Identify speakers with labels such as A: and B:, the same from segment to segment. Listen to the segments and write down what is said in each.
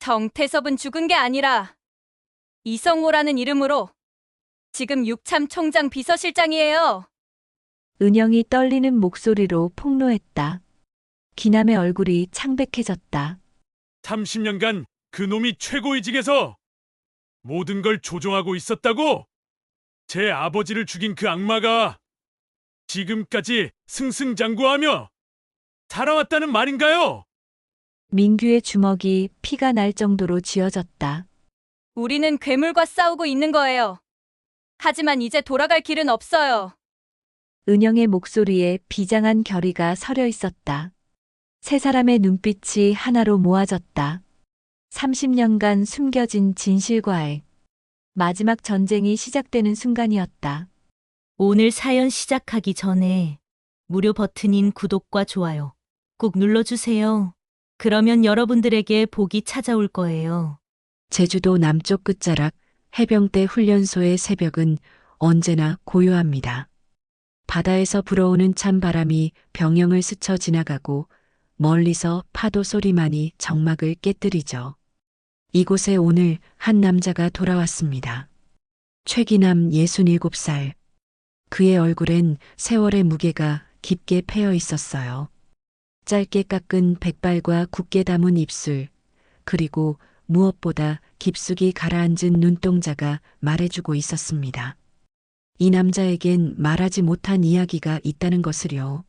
A: 정태섭은 죽은 게 아니라 이성호라는 이름으로 지금 육참 총장 비서실장이에요.
B: 은영이 떨리는 목소리로 폭로했다. 기남의 얼굴이 창백해졌다.
C: 30년간 그 놈이 최고위직에서 모든 걸 조종하고 있었다고? 제 아버지를 죽인 그 악마가 지금까지 승승장구하며 살아왔다는 말인가요?
B: 민규의 주먹이 피가 날 정도로 쥐어졌다.
A: 우리는 괴물과 싸우고 있는 거예요. 하지만 이제 돌아갈 길은 없어요.
B: 은영의 목소리에 비장한 결의가 서려 있었다. 세 사람의 눈빛이 하나로 모아졌다. 30년간 숨겨진 진실과의 마지막 전쟁이 시작되는 순간이었다.
D: 오늘 사연 시작하기 전에 무료 버튼인 구독과 좋아요 꼭 눌러주세요. 그러면 여러분들에게 복이 찾아올 거예요.
B: 제주도 남쪽 끝자락 해병대 훈련소의 새벽은 언제나 고요합니다. 바다에서 불어오는 찬바람이 병영을 스쳐 지나가고 멀리서 파도 소리만이 정막을 깨뜨리죠. 이곳에 오늘 한 남자가 돌아왔습니다. 최기남 67살. 그의 얼굴엔 세월의 무게가 깊게 패여 있었어요. 짧게 깎은 백발과 굳게 담은 입술, 그리고 무엇보다 깊숙이 가라앉은 눈동자가 말해주고 있었습니다. 이 남자에겐 말하지 못한 이야기가 있다는 것을요.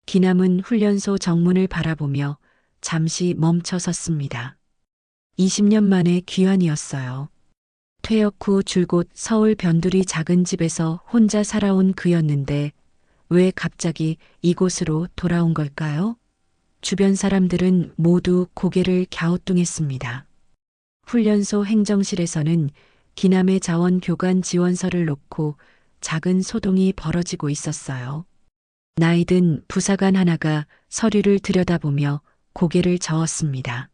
B: 기남은 훈련소 정문을 바라보며 잠시 멈춰 섰습니다. 20년 만에 귀환이었어요. 퇴역 후 줄곧 서울 변두리 작은 집에서 혼자 살아온 그였는데 왜 갑자기 이곳으로 돌아온 걸까요? 주변 사람들은 모두 고개를 갸우뚱했습니다. 훈련소 행정실에서는 기남의 자원 교관 지원서를 놓고 작은 소동이 벌어지고 있었어요. 나이든 부사관 하나가 서류를 들여다보며 고개를 저었습니다.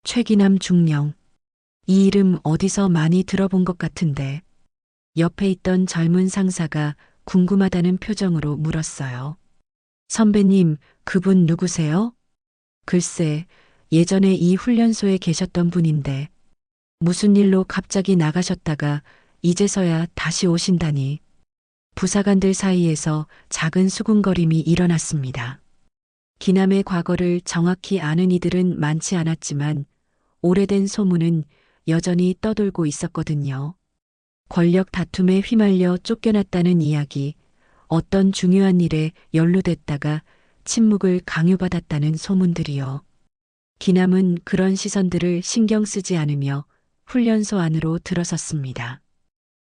B: 최기남 중령. 이 이름 어디서 많이 들어본 것 같은데. 옆에 있던 젊은 상사가 궁금하다는 표정으로 물었어요. 선배님, 그분 누구세요? 글쎄, 예전에 이 훈련소에 계셨던 분인데 무슨 일로 갑자기 나가셨다가 이제서야 다시 오신다니. 부사관들 사이에서 작은 수군거림이 일어났습니다. 기남의 과거를 정확히 아는 이들은 많지 않았지만 오래된 소문은 여전히 떠돌고 있었거든요. 권력 다툼에 휘말려 쫓겨났다는 이야기, 어떤 중요한 일에 연루됐다가 침묵을 강요받았다는 소문들이요. 기남은 그런 시선들을 신경 쓰지 않으며 훈련소 안으로 들어섰습니다.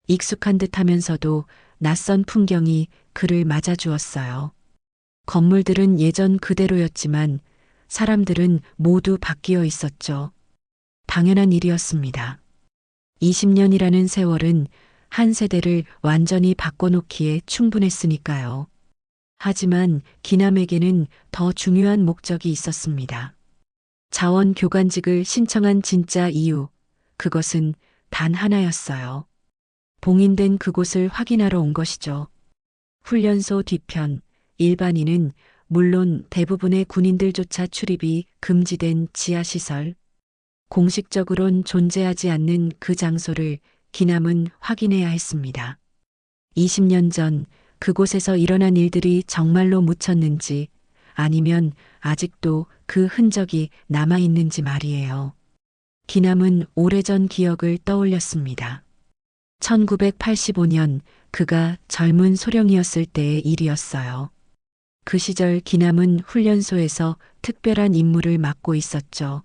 B: 익숙한 듯 하면서도 낯선 풍경이 그를 맞아주었어요. 건물들은 예전 그대로였지만 사람들은 모두 바뀌어 있었죠. 당연한 일이었습니다. 20년이라는 세월은 한 세대를 완전히 바꿔놓기에 충분했으니까요. 하지만 기남에게는 더 중요한 목적이 있었습니다. 자원교관직을 신청한 진짜 이유, 그것은 단 하나였어요. 봉인된 그곳을 확인하러 온 것이죠. 훈련소 뒤편, 일반인은 물론 대부분의 군인들조차 출입이 금지된 지하시설. 공식적으론 존재하지 않는 그 장소를 기남은 확인해야 했습니다. 20년 전 그곳에서 일어난 일들이 정말로 묻혔는지 아니면 아직도 그 흔적이 남아있는지 말이에요. 기남은 오래전 기억을 떠올렸습니다. 1985년 그가 젊은 소령이었을 때의 일이었어요. 그 시절 기남은 훈련소에서 특별한 임무를 맡고 있었죠.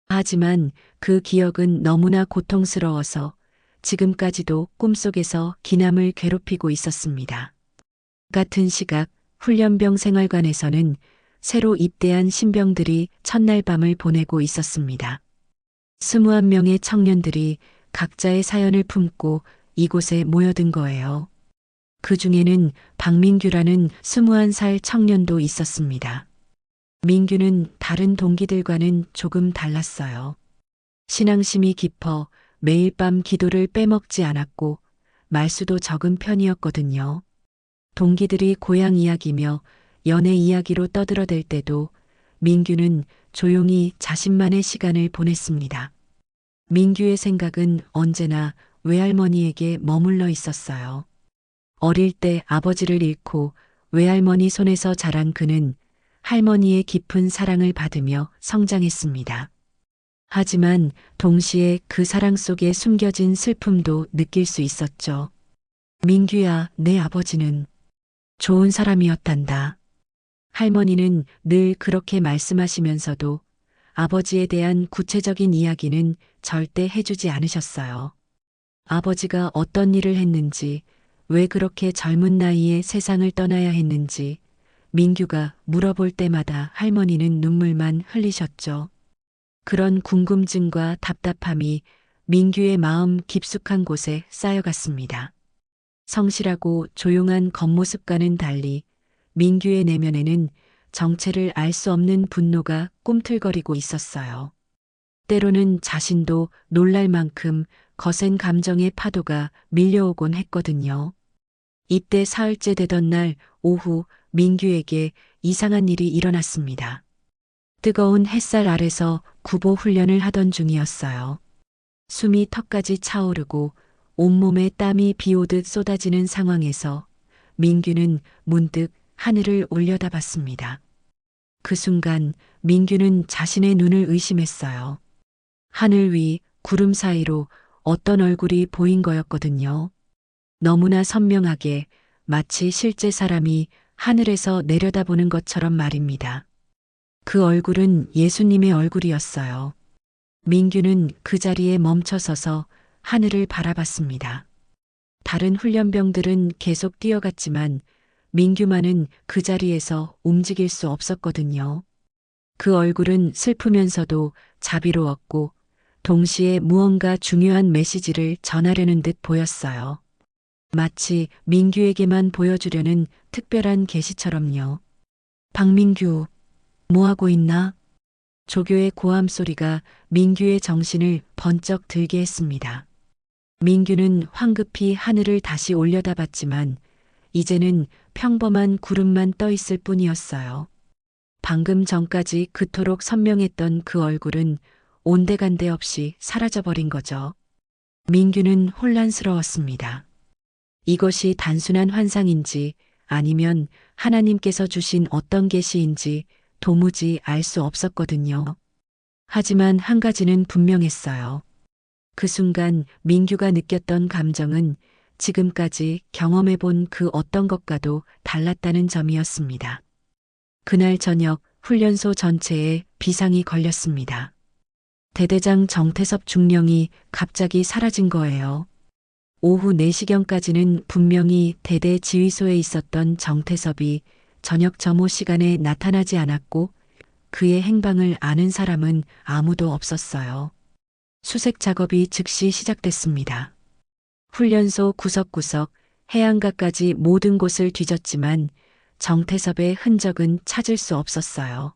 B: 하지만 그 기억은 너무나 고통스러워서 지금까지도 꿈속에서 기남을 괴롭히고 있었습니다. 같은 시각 훈련병 생활관에서는 새로 입대한 신병들이 첫날 밤을 보내고 있었습니다. 21명의 청년들이 각자의 사연을 품고 이곳에 모여든 거예요. 그 중에는 박민규라는 21살 청년도 있었습니다. 민규는 다른 동기들과는 조금 달랐어요. 신앙심이 깊어 매일 밤 기도를 빼먹지 않았고 말수도 적은 편이었거든요. 동기들이 고향 이야기며 연애 이야기로 떠들어댈 때도 민규는 조용히 자신만의 시간을 보냈습니다. 민규의 생각은 언제나 외할머니에게 머물러 있었어요. 어릴 때 아버지를 잃고 외할머니 손에서 자란 그는 할머니의 깊은 사랑을 받으며 성장했습니다. 하지만 동시에 그 사랑 속에 숨겨진 슬픔도 느낄 수 있었죠. 민규야, 내 아버지는 좋은 사람이었단다. 할머니는 늘 그렇게 말씀하시면서도 아버지에 대한 구체적인 이야기는 절대 해주지 않으셨어요. 아버지가 어떤 일을 했는지, 왜 그렇게 젊은 나이에 세상을 떠나야 했는지 민규가 물어볼 때마다 할머니는 눈물만 흘리셨죠. 그런 궁금증과 답답함이 민규의 마음 깊숙한 곳에 쌓여갔습니다. 성실하고 조용한 겉모습과는 달리 민규의 내면에는 정체를 알 수 없는 분노가 꿈틀거리고 있었어요. 때로는 자신도 놀랄 만큼 거센 감정의 파도가 밀려오곤 했거든요. 입대 사흘째 되던 날 오후 민규에게 이상한 일이 일어났습니다. 뜨거운 햇살 아래서 구보 훈련을 하던 중이었어요. 숨이 턱까지 차오르고 온몸에 땀이 비오듯 쏟아지는 상황에서 민규는 문득 하늘을 올려다봤습니다. 그 순간 민규는 자신의 눈을 의심했어요. 하늘 위 구름 사이로 어떤 얼굴이 보인 거였거든요. 너무나 선명하게 마치 실제 사람이 하늘에서 내려다보는 것처럼 말입니다. 그 얼굴은 예수님의 얼굴이었어요. 민규는 그 자리에 멈춰서서 하늘을 바라봤습니다. 다른 훈련병들은 계속 뛰어갔지만 민규만은 그 자리에서 움직일 수 없었거든요. 그 얼굴은 슬프면서도 자비로웠고 동시에 무언가 중요한 메시지를 전하려는 듯 보였어요. 마치 민규에게만 보여주려는 특별한 계시처럼요. 박민규, 뭐하고 있나? 조교의 고함 소리가 민규의 정신을 번쩍 들게 했습니다. 민규는 황급히 하늘을 다시 올려다봤지만 이제는 평범한 구름만 떠 있을 뿐이었어요. 방금 전까지 그토록 선명했던 그 얼굴은 온데간데 없이 사라져버린 거죠. 민규는 혼란스러웠습니다. 이것이 단순한 환상인지 아니면 하나님께서 주신 어떤 계시인지 도무지 알 수 없었거든요. 하지만 한 가지는 분명했어요. 그 순간 민규가 느꼈던 감정은 지금까지 경험해본 그 어떤 것과도 달랐다는 점이었습니다. 그날 저녁 훈련소 전체에 비상이 걸렸습니다. 대대장 정태섭 중령이 갑자기 사라진 거예요. 오후 4시경까지는 분명히 대대 지휘소에 있었던 정태섭이 저녁 점호 시간에 나타나지 않았고 그의 행방을 아는 사람은 아무도 없었어요. 수색 작업이 즉시 시작됐습니다. 훈련소 구석구석, 해안가까지 모든 곳을 뒤졌지만 정태섭의 흔적은 찾을 수 없었어요.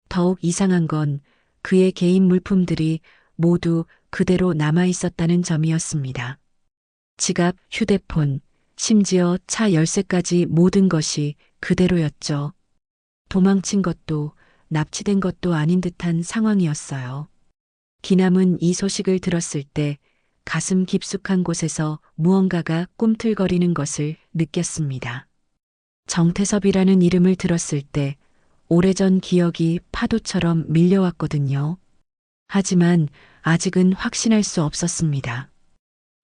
B: 더욱 이상한 건 그의 개인 물품들이 모두 그대로 남아 있었다는 점이었습니다. 지갑, 휴대폰, 심지어 차 열쇠까지 모든 것이 그대로였죠. 도망친 것도 납치된 것도 아닌 듯한 상황이었어요. 기남은 이 소식을 들었을 때 가슴 깊숙한 곳에서 무언가가 꿈틀거리는 것을 느꼈습니다. 정태섭이라는 이름을 들었을 때 오래전 기억이 파도처럼 밀려왔거든요. 하지만 아직은 확신할 수 없었습니다.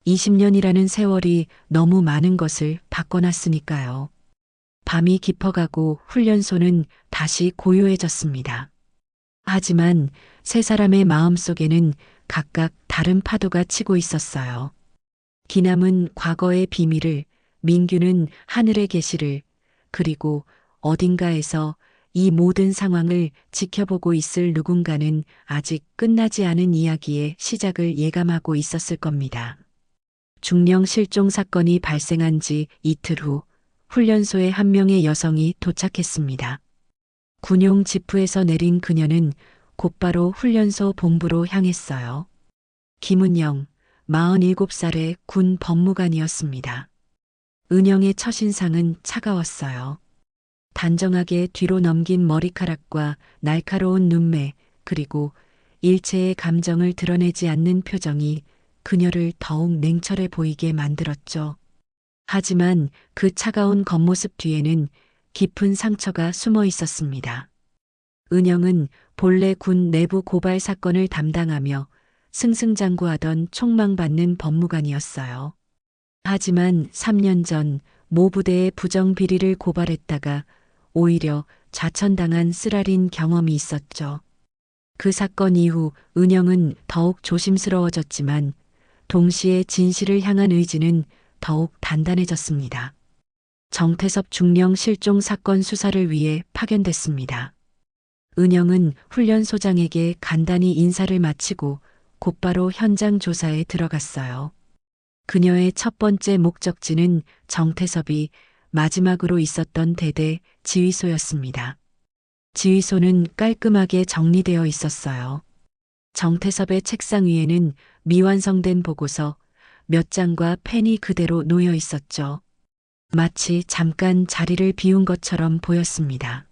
B: 20년이라는 세월이 너무 많은 것을 바꿔놨으니까요. 밤이 깊어가고 훈련소는 다시 고요해졌습니다. 하지만 세 사람의 마음속에는 각각 다른 파도가 치고 있었어요. 기남은 과거의 비밀을, 민규는 하늘의 계시를, 그리고 어딘가에서 이 모든 상황을 지켜보고 있을 누군가는 아직 끝나지 않은 이야기의 시작을 예감하고 있었을 겁니다. 중령 실종 사건이 발생한 지 이틀 후 훈련소에 한 명의 여성이 도착했습니다. 군용 지프에서 내린 그녀는 곧바로 훈련소 본부로 향했어요. 김은영, 47살의 군 법무관이었습니다. 은영의 첫인상은 차가웠어요. 단정하게 뒤로 넘긴 머리카락과 날카로운 눈매, 그리고 일체의 감정을 드러내지 않는 표정이 그녀를 더욱 냉철해 보이게 만들었죠. 하지만 그 차가운 겉모습 뒤에는 깊은 상처가 숨어 있었습니다. 은영은 본래 군 내부 고발 사건을 담당하며 승승장구하던 촉망받는 법무관이었어요. 하지만 3년 전 모 부대의 부정 비리를 고발했다가 오히려 좌천당한 쓰라린 경험이 있었죠. 그 사건 이후 은영은 더욱 조심스러워졌지만 동시에 진실을 향한 의지는 더욱 단단해졌습니다. 정태섭 중령 실종 사건 수사를 위해 파견됐습니다. 은영은 훈련소장에게 간단히 인사를 마치고 곧바로 현장 조사에 들어갔어요. 그녀의 첫 번째 목적지는 정태섭이 마지막으로 있었던 대대 지휘소였습니다. 지휘소는 깔끔하게 정리되어 있었어요. 정태섭의 책상 위에는 미완성된 보고서 몇 장과 펜이 그대로 놓여 있었죠. 마치 잠깐 자리를 비운 것처럼 보였습니다.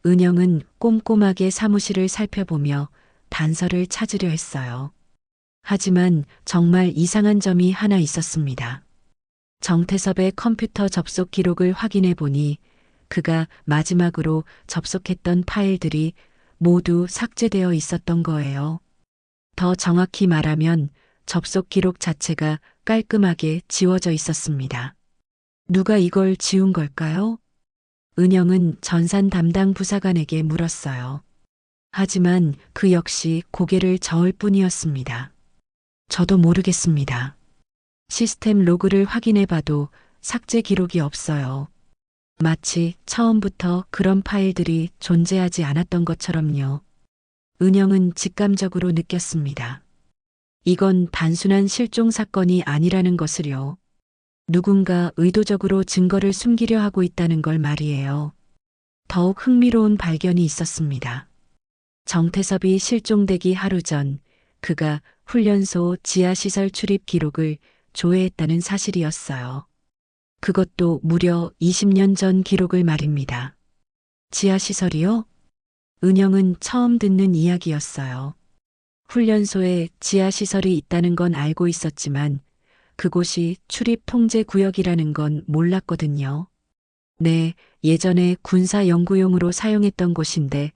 B: 은영은 꼼꼼하게 사무실을 살펴보며 단서를 찾으려 했어요. 하지만 정말 이상한 점이 하나 있었습니다. 정태섭의 컴퓨터 접속 기록을 확인해 보니 그가 마지막으로 접속했던 파일들이 모두 삭제되어 있었던 거예요. 더 정확히 말하면 접속 기록 자체가 깔끔하게 지워져 있었습니다. 누가 이걸 지운 걸까요? 은영은 전산 담당 부사관에게 물었어요. 하지만 그 역시 고개를 저을 뿐이었습니다. 저도 모르겠습니다. 시스템 로그를 확인해 봐도 삭제 기록이 없어요. 마치 처음부터 그런 파일들이 존재하지 않았던 것처럼요. 은영은 직감적으로 느꼈습니다. 이건 단순한 실종 사건이 아니라는 것을요. 누군가 의도적으로 증거를 숨기려 하고 있다는 걸 말이에요. 더욱 흥미로운 발견이 있었습니다. 정태섭이 실종되기 하루 전 그가 훈련소 지하시설 출입 기록을 조회했다는 사실이었어요. 그것도 무려 20년 전 기록을 말입니다. 지하시설이요? 은영은 처음 듣는 이야기였어요. 훈련소에 지하시설이 있다는 건 알고 있었지만 그곳이 출입 통제 구역이라는 건 몰랐거든요. 네, 예전에 군사 연구용으로 사용했던 곳인데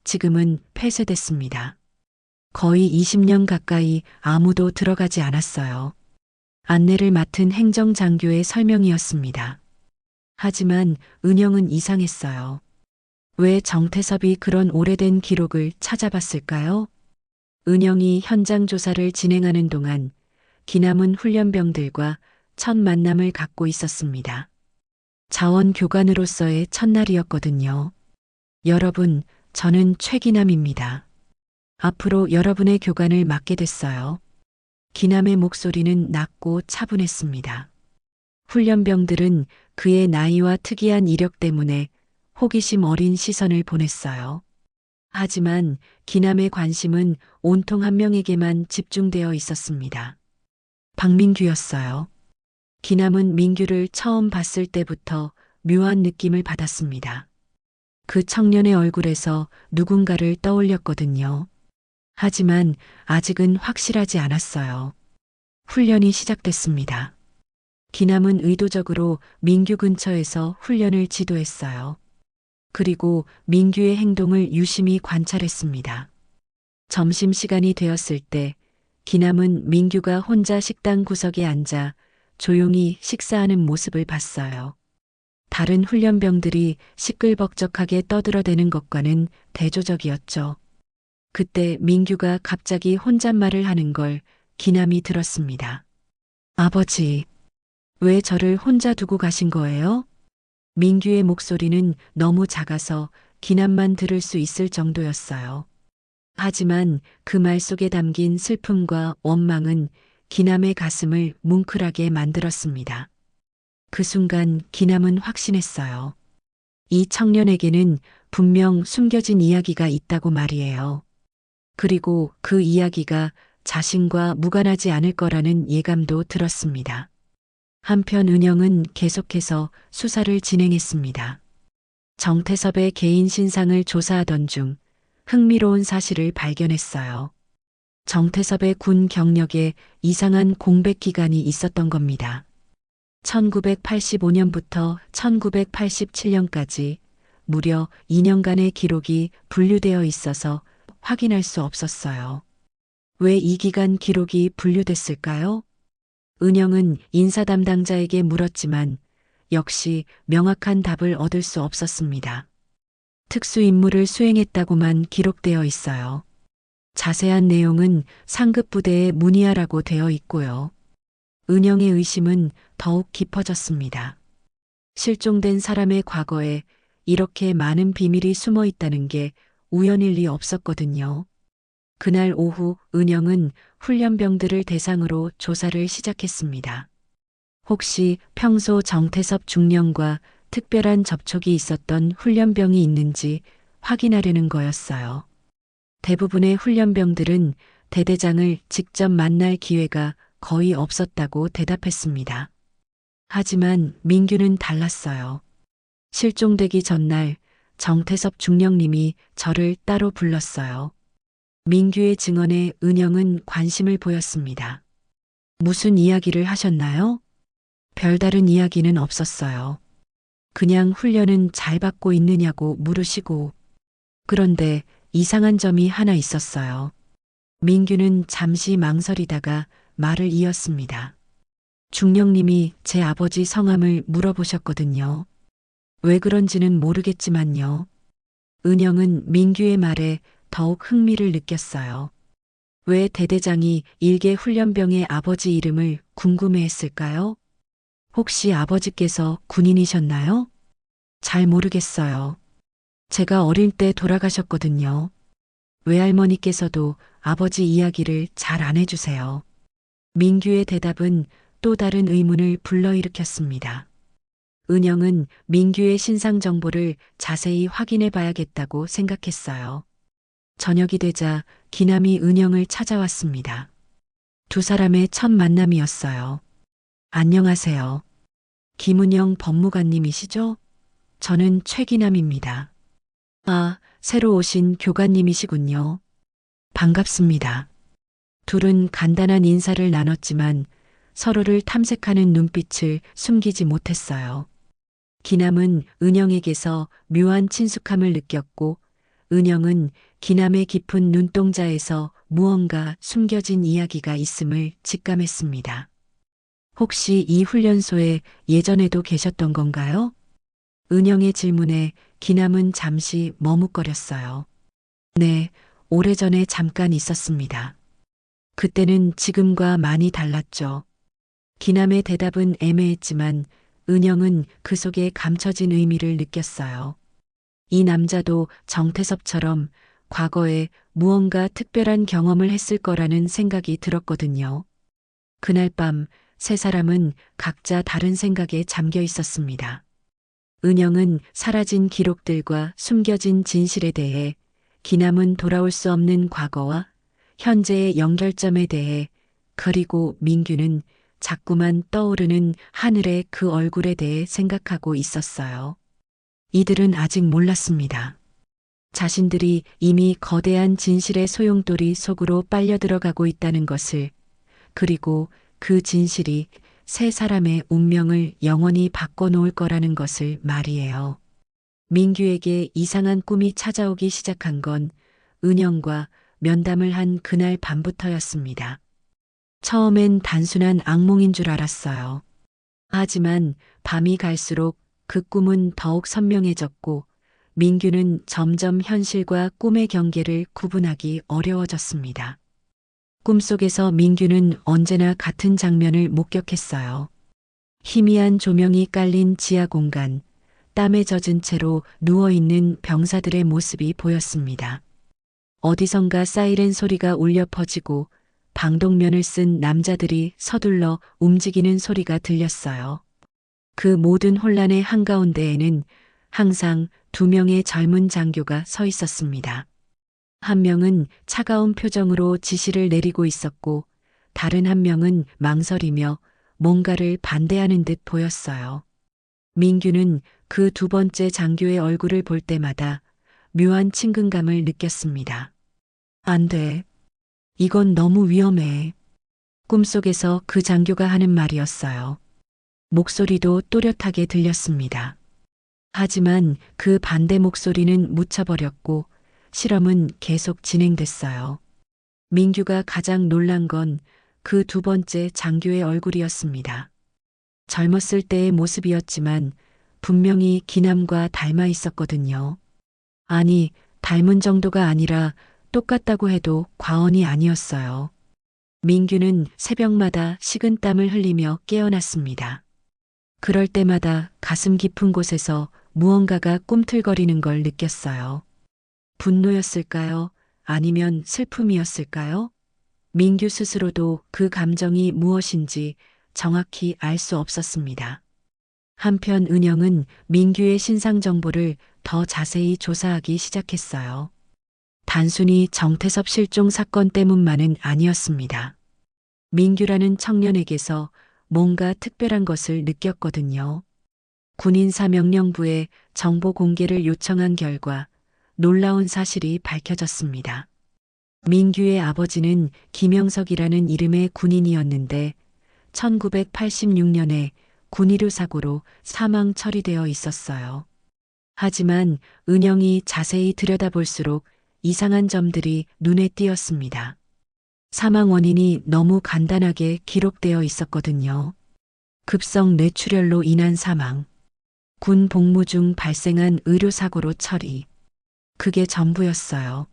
B: 지금은 폐쇄됐습니다. 거의 20년 가까이 아무도 들어가지 않았어요. 안내를 맡은 행정장교의 설명이었습니다. 하지만 은영은 이상했어요. 왜 정태섭이 그런 오래된 기록을 찾아봤을까요? 은영이 현장 조사를 진행하는 동안 기남은 훈련병들과 첫 만남을 갖고 있었습니다. 자원교관으로서의 첫날이었거든요. 여러분, 저는 최기남입니다. 앞으로 여러분의 교관을 맡게 됐어요. 기남의 목소리는 낮고 차분했습니다. 훈련병들은 그의 나이와 특이한 이력 때문에 호기심 어린 시선을 보냈어요. 하지만 기남의 관심은 온통 한 명에게만 집중되어 있었습니다. 박민규였어요. 기남은 민규를 처음 봤을 때부터 묘한 느낌을 받았습니다. 그 청년의 얼굴에서 누군가를 떠올렸거든요. 하지만 아직은 확실하지 않았어요. 훈련이 시작됐습니다. 기남은 의도적으로 민규 근처에서 훈련을 지도했어요. 그리고 민규의 행동을 유심히 관찰했습니다. 점심시간이 되었을 때 기남은 민규가 혼자 식당 구석에 앉아 조용히 식사하는 모습을 봤어요. 다른 훈련병들이 시끌벅적하게 떠들어대는 것과는 대조적이었죠. 그때 민규가 갑자기 혼잣말을 하는 걸 기남이 들었습니다. 아버지, 왜 저를 혼자 두고 가신 거예요? 민규의 목소리는 너무 작아서 기남만 들을 수 있을 정도였어요. 하지만 그 말 속에 담긴 슬픔과 원망은 기남의 가슴을 뭉클하게 만들었습니다. 그 순간 기남은 확신했어요. 이 청년에게는 분명 숨겨진 이야기가 있다고 말이에요. 그리고 그 이야기가 자신과 무관하지 않을 거라는 예감도 들었습니다. 한편 은영은 계속해서 수사를 진행했습니다. 정태섭의 개인 신상을 조사하던 중 흥미로운 사실을 발견했어요. 정태섭의 군 경력에 이상한 공백 기간이 있었던 겁니다. 1985년부터 1987년까지 무려 2년간의 기록이 분류되어 있어서 확인할 수 없었어요. 왜 이 기간 기록이 분류됐을까요? 은영은 인사 담당자에게 물었지만 역시 명확한 답을 얻을 수 없었습니다. 특수 임무를 수행했다고만 기록되어 있어요. 자세한 내용은 상급 부대에 문의하라고 되어 있고요. 은영의 의심은 더욱 깊어졌습니다. 실종된 사람의 과거에 이렇게 많은 비밀이 숨어 있다는 게 우연일 리 없었거든요. 그날 오후 은영은 훈련병들을 대상으로 조사를 시작했습니다. 혹시 평소 정태섭 중령과 특별한 접촉이 있었던 훈련병이 있는지 확인하려는 거였어요. 대부분의 훈련병들은 대대장을 직접 만날 기회가 거의 없었다고 대답했습니다. 하지만 민규는 달랐어요. 실종되기 전날 정태섭 중령님이 저를 따로 불렀어요. 민규의 증언에 은영은 관심을 보였습니다. 무슨 이야기를 하셨나요? 별다른 이야기는 없었어요. 그냥 훈련은 잘 받고 있느냐고 물으시고. 그런데 이상한 점이 하나 있었어요. 민규는 잠시 망설이다가 말을 이었습니다. 중령님이 제 아버지 성함을 물어보셨거든요. 왜 그런지는 모르겠지만요. 은영은 민규의 말에 더욱 흥미를 느꼈어요. 왜 대대장이 일개 훈련병의 아버지 이름을 궁금해했을까요? 혹시 아버지께서 군인이셨나요? 잘 모르겠어요. 제가 어릴 때 돌아가셨거든요. 외할머니께서도 아버지 이야기를 잘 안 해주세요. 민규의 대답은 또 다른 의문을 불러일으켰습니다. 은영은 민규의 신상 정보를 자세히 확인해 봐야겠다고 생각했어요. 저녁이 되자 기남이 은영을 찾아왔습니다. 두 사람의 첫 만남이었어요. 안녕하세요. 김은영 법무관님이시죠? 저는 최기남입니다. 아, 새로 오신 교관님이시군요. 반갑습니다. 둘은 간단한 인사를 나눴지만 서로를 탐색하는 눈빛을 숨기지 못했어요. 기남은 은영에게서 묘한 친숙함을 느꼈고 은영은 기남의 깊은 눈동자에서 무언가 숨겨진 이야기가 있음을 직감했습니다. 혹시 이 훈련소에 예전에도 계셨던 건가요? 은영의 질문에 기남은 잠시 머뭇거렸어요. 네, 오래전에 잠깐 있었습니다. 그때는 지금과 많이 달랐죠. 기남의 대답은 애매했지만 은영은 그 속에 감춰진 의미를 느꼈어요. 이 남자도 정태섭처럼 과거에 무언가 특별한 경험을 했을 거라는 생각이 들었거든요. 그날 밤 세 사람은 각자 다른 생각에 잠겨 있었습니다. 은영은 사라진 기록들과 숨겨진 진실에 대해, 기남은 돌아올 수 없는 과거와 현재의 연결점에 대해, 그리고 민규는 자꾸만 떠오르는 하늘의 그 얼굴에 대해 생각하고 있었어요. 이들은 아직 몰랐습니다. 자신들이 이미 거대한 진실의 소용돌이 속으로 빨려 들어가고 있다는 것을, 그리고 그 진실이 세 사람의 운명을 영원히 바꿔놓을 거라는 것을 말이에요. 민규에게 이상한 꿈이 찾아오기 시작한 건 은영과 면담을 한 그날 밤부터였습니다. 처음엔 단순한 악몽인 줄 알았어요. 하지만 밤이 갈수록 그 꿈은 더욱 선명해졌고 민규는 점점 현실과 꿈의 경계를 구분하기 어려워졌습니다. 꿈속에서 민규는 언제나 같은 장면을 목격했어요. 희미한 조명이 깔린 지하 공간, 땀에 젖은 채로 누워있는 병사들의 모습이 보였습니다. 어디선가 사이렌 소리가 울려 퍼지고 방독면을 쓴 남자들이 서둘러 움직이는 소리가 들렸어요. 그 모든 혼란의 한가운데에는 항상 두 명의 젊은 장교가 서 있었습니다. 한 명은 차가운 표정으로 지시를 내리고 있었고 다른 한 명은 망설이며 뭔가를 반대하는 듯 보였어요. 민규는 그 두 번째 장교의 얼굴을 볼 때마다 묘한 친근감을 느꼈습니다. 안 돼. 이건 너무 위험해. 꿈속에서 그 장교가 하는 말이었어요. 목소리도 또렷하게 들렸습니다. 하지만 그 반대 목소리는 묻혀버렸고 실험은 계속 진행됐어요. 민규가 가장 놀란 건 그 두 번째 장교의 얼굴이었습니다. 젊었을 때의 모습이었지만 분명히 기남과 닮아 있었거든요. 아니, 닮은 정도가 아니라 똑같다고 해도 과언이 아니었어요. 민규는 새벽마다 식은땀을 흘리며 깨어났습니다. 그럴 때마다 가슴 깊은 곳에서 무언가가 꿈틀거리는 걸 느꼈어요. 분노였을까요? 아니면 슬픔이었을까요? 민규 스스로도 그 감정이 무엇인지 정확히 알 수 없었습니다. 한편 은영은 민규의 신상 정보를 더 자세히 조사하기 시작했어요. 단순히 정태섭 실종 사건 때문만은 아니었습니다. 민규라는 청년에게서 뭔가 특별한 것을 느꼈거든요. 군인사명령부에 정보 공개를 요청한 결과 놀라운 사실이 밝혀졌습니다. 민규의 아버지는 김영석이라는 이름의 군인이었는데 1986년에 군의료 사고로 사망 처리되어 있었어요. 하지만 은영이 자세히 들여다볼수록 이상한 점들이 눈에 띄었습니다. 사망 원인이 너무 간단하게 기록되어 있었거든요. 급성 뇌출혈로 인한 사망, 군 복무 중 발생한 의료사고로 처리. 그게 전부였어요.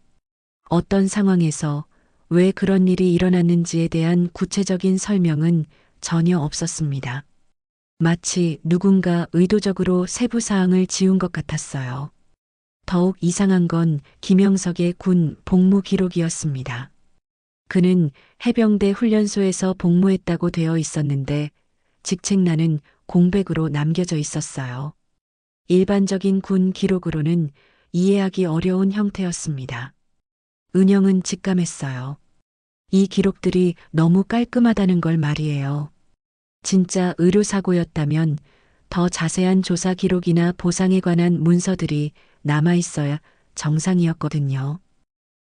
B: 어떤 상황에서 왜 그런 일이 일어났는지에 대한 구체적인 설명은 전혀 없었습니다. 마치 누군가 의도적으로 세부 사항을 지운 것 같았어요. 더욱 이상한 건 김영석의 군 복무 기록이었습니다. 그는 해병대 훈련소에서 복무했다고 되어 있었는데 직책란은 공백으로 남겨져 있었어요. 일반적인 군 기록으로는 이해하기 어려운 형태였습니다. 은영은 직감했어요. 이 기록들이 너무 깔끔하다는 걸 말이에요. 진짜 의료사고였다면 더 자세한 조사 기록이나 보상에 관한 문서들이 남아있어야 정상이었거든요.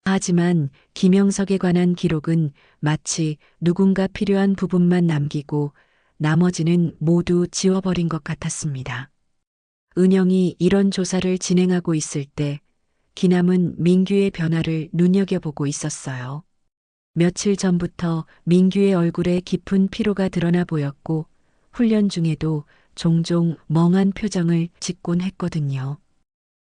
B: 하지만 김영석에 관한 기록은 마치 누군가 필요한 부분만 남기고 나머지는 모두 지워버린 것 같았습니다. 은영이 이런 조사를 진행하고 있을 때 기남은 민규의 변화를 눈여겨보고 있었어요. 며칠 전부터 민규의 얼굴에 깊은 피로가 드러나 보였고 훈련 중에도 종종 멍한 표정을 짓곤 했거든요.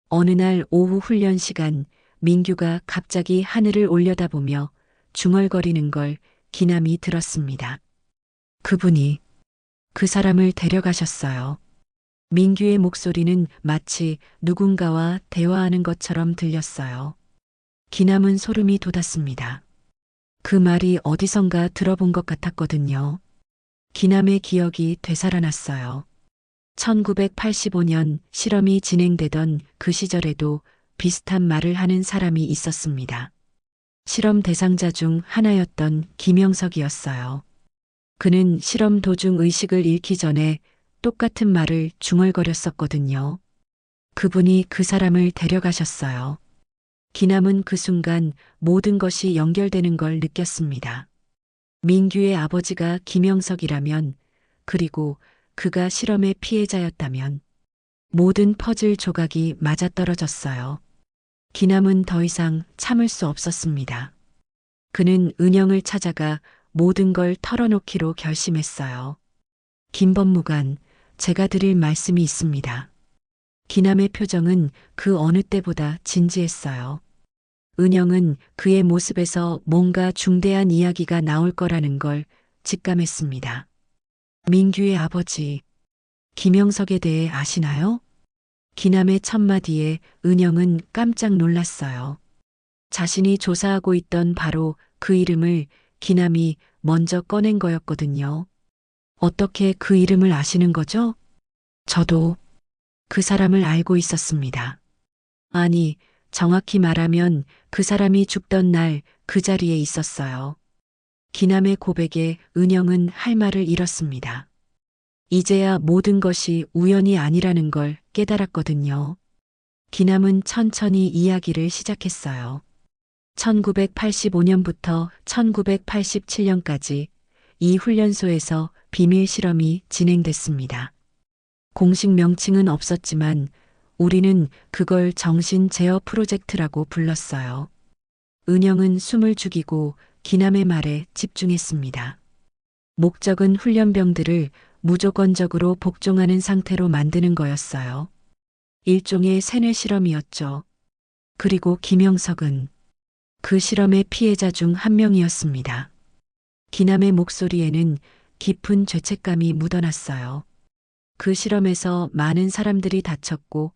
B: 어느 날 오후 훈련 시간 민규가 갑자기 하늘을 올려다보며 중얼거리는 걸 기남이 들었습니다. 그분이 그 사람을 데려가셨어요. 민규의 목소리는 마치 누군가와 대화하는 것처럼 들렸어요. 기남은 소름이 돋았습니다. 그 말이 어디선가 들어본 것 같았거든요. 기남의 기억이 되살아났어요. 1985년 실험이 진행되던 그 시절에도 비슷한 말을 하는 사람이 있었습니다. 실험 대상자 중 하나였던 김영석이었어요. 그는 실험 도중 의식을 잃기 전에 똑같은 말을 중얼거렸었거든요. 그분이 그 사람을 데려가셨어요. 기남은 그 순간 모든 것이 연결되는 걸 느꼈습니다. 민규의 아버지가 김영석이라면, 그리고 그가 실험의 피해자였다면 모든 퍼즐 조각이 맞아떨어졌어요. 기남은 더 이상 참을 수 없었습니다. 그는 은영을 찾아가 모든 걸 털어놓기로 결심했어요. 김법무관, 제가 드릴 말씀이 있습니다. 기남의 표정은 그 어느 때보다 진지했어요. 은영은 그의 모습에서 뭔가 중대한 이야기가 나올 거라는 걸 직감했습니다. 민규의 아버지, 김영석에 대해 아시나요? 기남의 첫마디에 은영은 깜짝 놀랐어요. 자신이 조사하고 있던 바로 그 이름을 기남이 먼저 꺼낸 거였거든요. 어떻게 그 이름을 아시는 거죠? 저도 그 사람을 알고 있었습니다. 아니, 정확히 말하면 그 사람이 죽던 날 그 자리에 있었어요. 기남의 고백에 은영은 할 말을 잃었습니다. 이제야 모든 것이 우연이 아니라는 걸 깨달았거든요. 기남은 천천히 이야기를 시작했어요. 1985년부터 1987년까지 이 훈련소에서 비밀 실험이 진행됐습니다. 공식 명칭은 없었지만 우리는 그걸 정신 제어 프로젝트라고 불렀어요. 은영은 숨을 죽이고 기남의 말에 집중했습니다. 목적은 훈련병들을 무조건적으로 복종하는 상태로 만드는 거였어요. 일종의 세뇌 실험이었죠. 그리고 김영석은 그 실험의 피해자 중 한 명이었습니다. 기남의 목소리에는 깊은 죄책감이 묻어났어요. 그 실험에서 많은 사람들이 다쳤고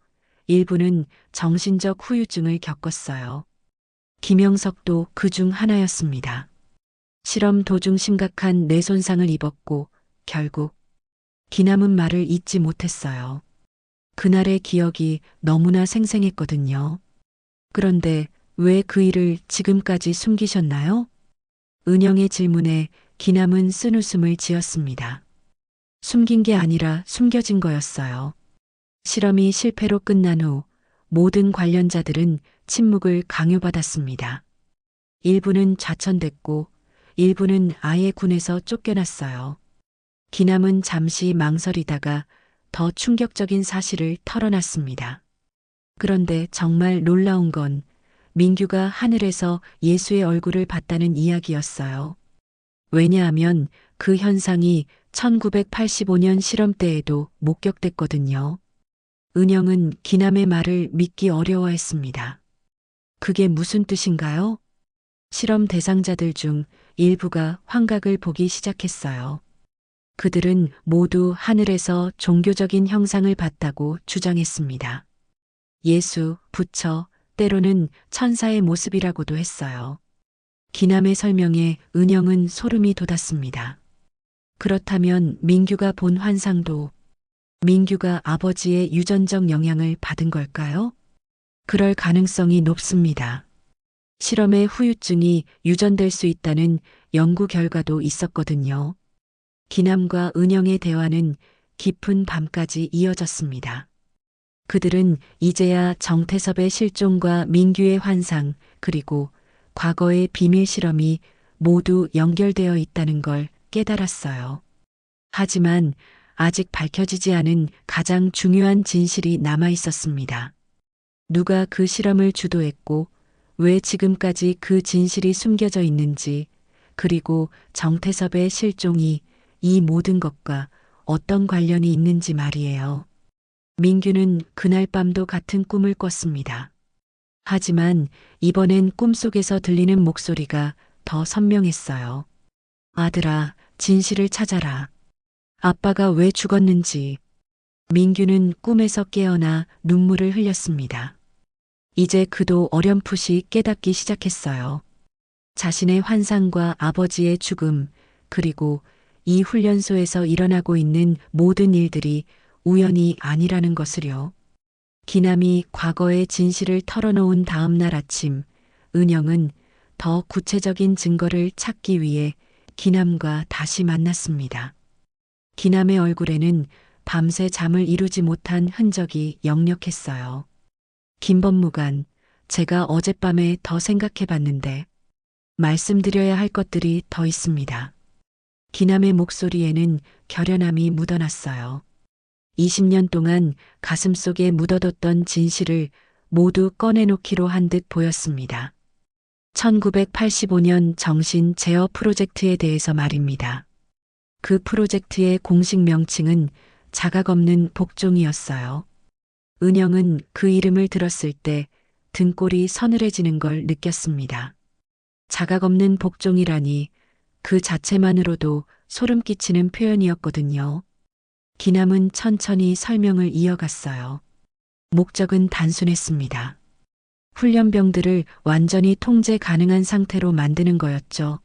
B: 일부는 정신적 후유증을 겪었어요. 김영석도 그 중 하나였습니다. 실험 도중 심각한 뇌 손상을 입었고 결국 기남은 말을 잊지 못했어요. 그날의 기억이 너무나 생생했거든요. 그런데 왜 그 일을 지금까지 숨기셨나요? 은영의 질문에 기남은 쓴웃음을 지었습니다. 숨긴 게 아니라 숨겨진 거였어요. 실험이 실패로 끝난 후 모든 관련자들은 침묵을 강요받았습니다. 일부는 좌천됐고 일부는 아예 군에서 쫓겨났어요. 기남은 잠시 망설이다가 더 충격적인 사실을 털어놨습니다. 그런데 정말 놀라운 건 민규가 하늘에서 예수의 얼굴을 봤다는 이야기였어요. 왜냐하면 그 현상이 1985년 실험 때에도 목격됐거든요. 은영은 기남의 말을 믿기 어려워했습니다. 그게 무슨 뜻인가요? 실험 대상자들 중 일부가 환각을 보기 시작했어요. 그들은 모두 하늘에서 종교적인 형상을 봤다고 주장했습니다. 예수, 부처, 때로는 천사의 모습이라고도 했어요. 기남의 설명에 은영은 소름이 돋았습니다. 그렇다면 민규가 본 환상도 민규가 아버지의 유전적 영향을 받은 걸까요? 그럴 가능성이 높습니다. 실험의 후유증이 유전될 수 있다는 연구 결과도 있었거든요. 기남과 은영의 대화는 깊은 밤까지 이어졌습니다. 그들은 이제야 정태섭의 실종과 민규의 환상, 그리고 과거의 비밀 실험이 모두 연결되어 있다는 걸 깨달았어요. 하지만 아직 밝혀지지 않은 가장 중요한 진실이 남아 있었습니다. 누가 그 실험을 주도했고, 왜 지금까지 그 진실이 숨겨져 있는지, 그리고 정태섭의 실종이 이 모든 것과 어떤 관련이 있는지 말이에요. 민규는 그날 밤도 같은 꿈을 꿨습니다. 하지만 이번엔 꿈속에서 들리는 목소리가 더 선명했어요. 아들아, 진실을 찾아라. 아빠가 왜 죽었는지. 민규는 꿈에서 깨어나 눈물을 흘렸습니다. 이제 그도 어렴풋이 깨닫기 시작했어요. 자신의 환상과 아버지의 죽음, 그리고 이 훈련소에서 일어나고 있는 모든 일들이 우연이 아니라는 것을요. 기남이 과거의 진실을 털어놓은 다음 날 아침, 은영은 더 구체적인 증거를 찾기 위해 기남과 다시 만났습니다. 기남의 얼굴에는 밤새 잠을 이루지 못한 흔적이 역력했어요. 김법무관, 제가 어젯밤에 더 생각해 봤는데 말씀드려야 할 것들이 더 있습니다. 기남의 목소리에는 결연함이 묻어났어요. 20년 동안 가슴속에 묻어뒀던 진실을 모두 꺼내놓기로 한 듯 보였습니다. 1985년 정신 제어 프로젝트에 대해서 말입니다. 그 프로젝트의 공식 명칭은 자각 없는 복종이었어요. 은영은 그 이름을 들었을 때 등골이 서늘해지는 걸 느꼈습니다. 자각 없는 복종이라니 그 자체만으로도 소름 끼치는 표현이었거든요. 기남은 천천히 설명을 이어갔어요. 목적은 단순했습니다. 훈련병들을 완전히 통제 가능한 상태로 만드는 거였죠.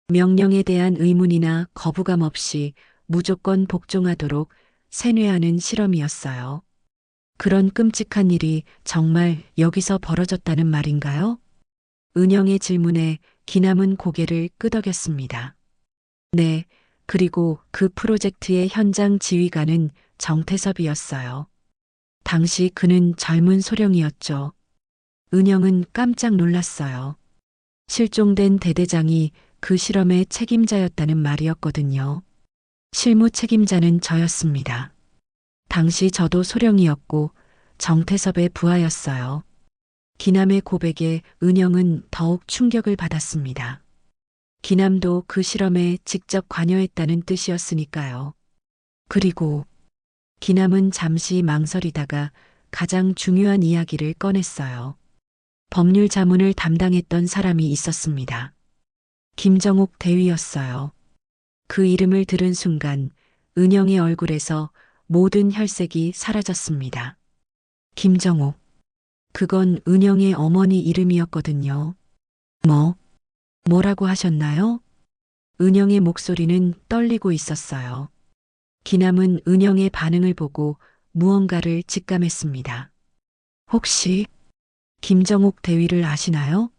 B: 명령에 대한 의문이나 거부감 없이 무조건 복종하도록 세뇌하는 실험이었어요. 그런 끔찍한 일이 정말 여기서 벌어졌다는 말인가요? 은영의 질문에 기남은 고개를 끄덕였습니다. 네, 그리고 그 프로젝트의 현장 지휘관은 정태섭이었어요. 당시 그는 젊은 소령이었죠. 은영은 깜짝 놀랐어요. 실종된 대대장이 그 실험의 책임자였다는 말이었거든요. 실무 책임자는 저였습니다. 당시 저도 소령이었고 정태섭의 부하였어요. 기남의 고백에 은영은 더욱 충격을 받았습니다. 기남도 그 실험에 직접 관여했다는 뜻이었으니까요. 그리고 기남은 잠시 망설이다가 가장 중요한 이야기를 꺼냈어요. 법률 자문을 담당했던 사람이 있었습니다. 김정옥 대위였어요. 그 이름을 들은 순간 은영의 얼굴에서 모든 혈색이 사라졌습니다. 김정옥. 그건 은영의 어머니 이름이었거든요. 뭐라고 하셨나요? 은영의 목소리는 떨리고 있었어요. 기남은 은영의 반응을 보고 무언가를 직감했습니다. 혹시 김정옥 대위를 아시나요?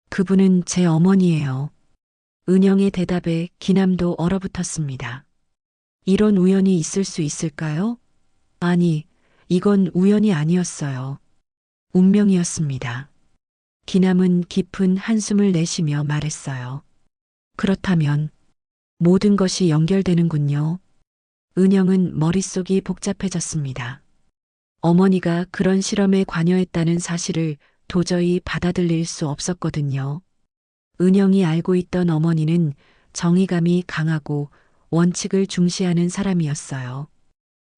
B: 그분은 제 어머니예요. 은영의 대답에 기남도 얼어붙었습니다. 이런 우연이 있을 수 있을까요? 아니, 이건 우연이 아니었어요. 운명이었습니다. 기남은 깊은 한숨을 내쉬며 말했어요. 그렇다면 모든 것이 연결되는군요. 은영은 머릿속이 복잡해졌습니다. 어머니가 그런 실험에 관여했다는 사실을 도저히 받아들일 수 없었거든요. 은영이 알고 있던 어머니는 정의감이 강하고 원칙을 중시하는 사람이었어요.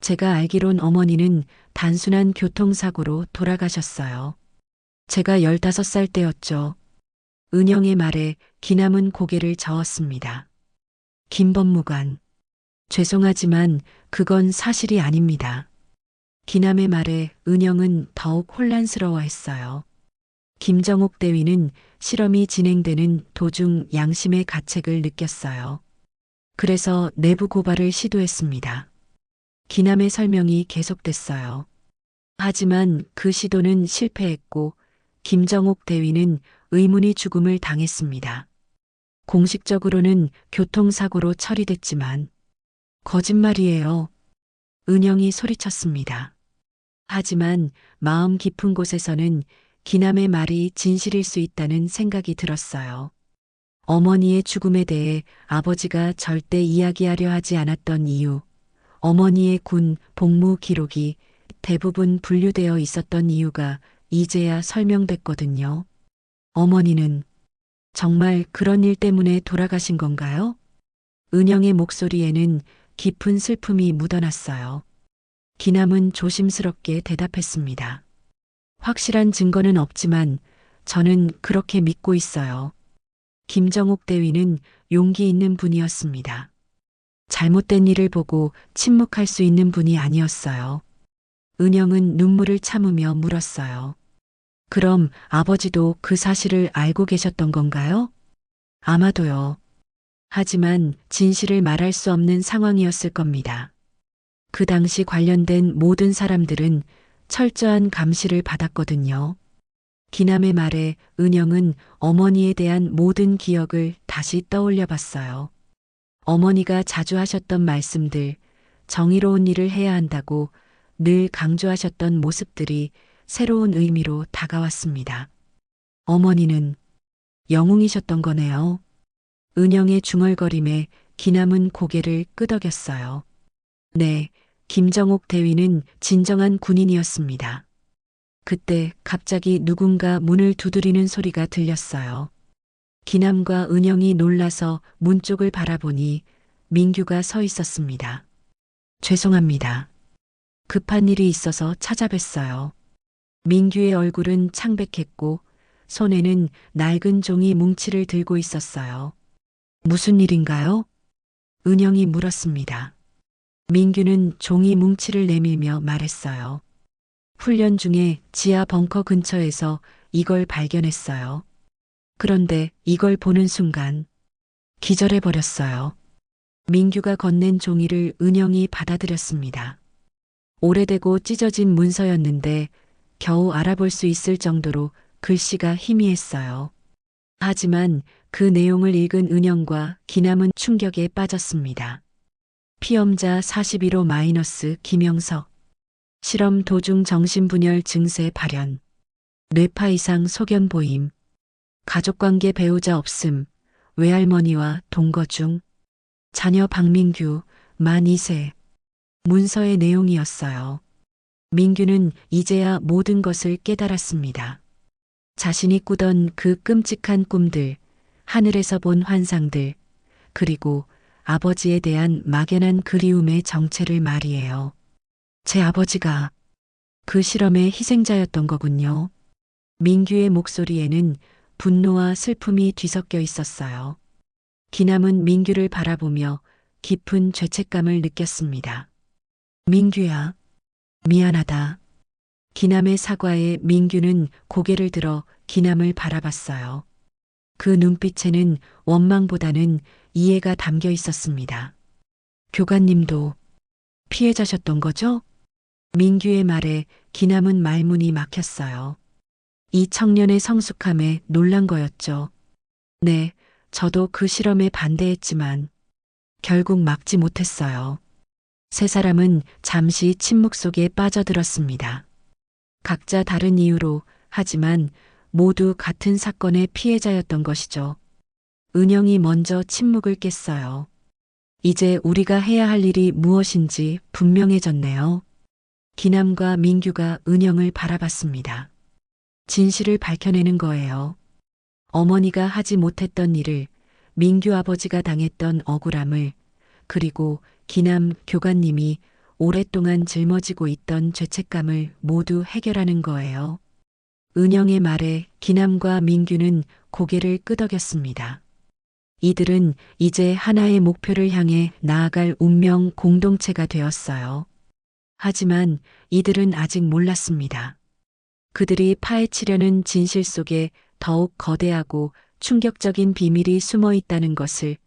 B: 제가 알기론 어머니는 단순한 교통사고로 돌아가셨어요. 제가 15살 때였죠. 은영의 말에 기남은 고개를 저었습니다. 김법무관. 죄송하지만 그건 사실이 아닙니다. 기남의 말에 은영은 더욱 혼란스러워했어요. 김정옥 대위는 실험이 진행되는 도중 양심의 가책을 느꼈어요. 그래서 내부 고발을 시도했습니다. 기남의 설명이 계속됐어요. 하지만 그 시도는 실패했고 김정옥 대위는 의문의 죽음을 당했습니다. 공식적으로는 교통사고로 처리됐지만 거짓말이에요. 은영이 소리쳤습니다. 하지만 마음 깊은 곳에서는 기남의 말이 진실일 수 있다는 생각이 들었어요. 어머니의 죽음에 대해 아버지가 절대 이야기하려 하지 않았던 이유, 어머니의 군 복무 기록이 대부분 분류되어 있었던 이유가 이제야 설명됐거든요. 어머니는 정말 그런 일 때문에 돌아가신 건가요? 은영의 목소리에는 깊은 슬픔이 묻어났어요. 기남은 조심스럽게 대답했습니다. 확실한 증거는 없지만 저는 그렇게 믿고 있어요. 김정옥 대위는 용기 있는 분이었습니다. 잘못된 일을 보고 침묵할 수 있는 분이 아니었어요. 은영은 눈물을 참으며 물었어요. 그럼 아버지도 그 사실을 알고 계셨던 건가요? 아마도요. 하지만 진실을 말할 수 없는 상황이었을 겁니다. 그 당시 관련된 모든 사람들은 철저한 감시를 받았거든요. 기남의 말에 은영은 어머니에 대한 모든 기억을 다시 떠올려 봤어요. 어머니가 자주 하셨던 말씀들, 정의로운 일을 해야 한다고 늘 강조하셨던 모습들이 새로운 의미로 다가왔습니다. 어머니는 영웅이셨던 거네요. 은영의 중얼거림에 기남은 고개를 끄덕였어요. 네, 김정옥 대위는 진정한 군인이었습니다. 그때 갑자기 누군가 문을 두드리는 소리가 들렸어요. 기남과 은영이 놀라서 문 쪽을 바라보니 민규가 서 있었습니다. 죄송합니다. 급한 일이 있어서 찾아뵀어요. 민규의 얼굴은 창백했고 손에는 낡은 종이 뭉치를 들고 있었어요. 무슨 일인가요? 은영이 물었습니다. 민규는 종이 뭉치를 내밀며 말했어요. 훈련 중에 지하 벙커 근처에서 이걸 발견했어요. 그런데 이걸 보는 순간 기절해버렸어요. 민규가 건넨 종이를 은영이 받아들였습니다. 오래되고 찢어진 문서였는데 겨우 알아볼 수 있을 정도로 글씨가 희미했어요. 하지만 그 내용을 읽은 은영과 기남은 충격에 빠졌습니다. 피험자 41호 마이너스 김영석. 실험 도중 정신분열 증세 발현, 뇌파 이상 소견 보임, 가족관계 배우자 없음, 외할머니와 동거 중, 자녀 박민규, 만 2세. 문서의 내용이었어요. 민규는 이제야 모든 것을 깨달았습니다. 자신이 꾸던 그 끔찍한 꿈들, 하늘에서 본 환상들, 그리고 아버지에 대한 막연한 그리움의 정체를 말이에요. 제 아버지가 그 실험의 희생자였던 거군요. 민규의 목소리에는 분노와 슬픔이 뒤섞여 있었어요. 기남은 민규를 바라보며 깊은 죄책감을 느꼈습니다. 민규야, 미안하다. 기남의 사과에 민규는 고개를 들어 기남을 바라봤어요. 그 눈빛에는 원망보다는 이해가 담겨 있었습니다. 교관님도 피해자셨던 거죠? 민규의 말에 기남은 말문이 막혔어요. 이 청년의 성숙함에 놀란 거였죠. 네, 저도 그 실험에 반대했지만 결국 막지 못했어요. 세 사람은 잠시 침묵 속에 빠져들었습니다. 각자 다른 이유로, 하지만 모두 같은 사건의 피해자였던 것이죠. 은영이 먼저 침묵을 깼어요. 이제 우리가 해야 할 일이 무엇인지 분명해졌네요. 기남과 민규가 은영을 바라봤습니다. 진실을 밝혀내는 거예요. 어머니가 하지 못했던 일을, 민규 아버지가 당했던 억울함을, 그리고 기남 교관님이 오랫동안 짊어지고 있던 죄책감을 모두 해결하는 거예요. 은영의 말에 기남과 민규는 고개를 끄덕였습니다. 이들은 이제 하나의 목표를 향해 나아갈 운명 공동체가 되었어요. 하지만 이들은 아직 몰랐습니다. 그들이 파헤치려는 진실 속에 더욱 거대하고 충격적인 비밀이 숨어 있다는 것을,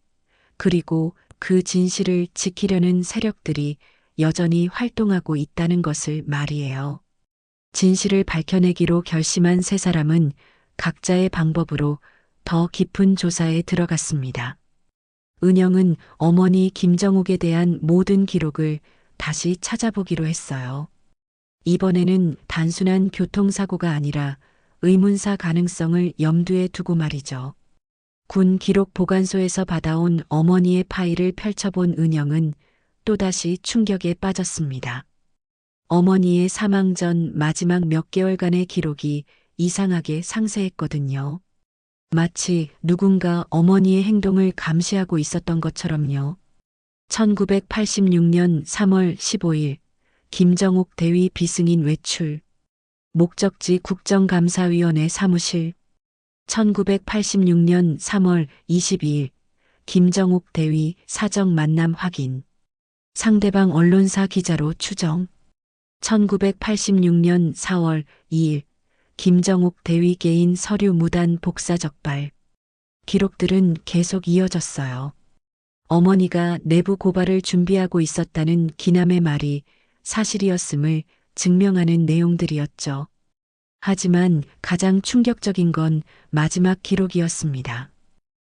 B: 그리고 그 진실을 지키려는 세력들이 여전히 활동하고 있다는 것을 말이에요. 진실을 밝혀내기로 결심한 세 사람은 각자의 방법으로 더 깊은 조사에 들어갔습니다. 은영은 어머니 김정욱에 대한 모든 기록을 다시 찾아보기로 했어요. 이번에는 단순한 교통사고가 아니라 의문사 가능성을 염두에 두고 말이죠. 군 기록 보관소에서 받아온 어머니의 파일을 펼쳐본 은영은 또다시 충격에 빠졌습니다. 어머니의 사망 전 마지막 몇 개월간의 기록이 이상하게 상세했거든요. 마치 누군가 어머니의 행동을 감시하고 있었던 것처럼요. 1986년 3월 15일 김정욱 대위 비승인 외출, 목적지 국정감사위원회 사무실, 1986년 3월 22일 김정욱 대위 사정 만남 확인, 상대방 언론사 기자로 추정, 1986년 4월 2일 김정욱 대위 개인 서류 무단 복사 적발. 기록들은 계속 이어졌어요. 어머니가 내부 고발을 준비하고 있었다는 기남의 말이 사실이었음을 증명하는 내용들이었죠. 하지만 가장 충격적인 건 마지막 기록이었습니다.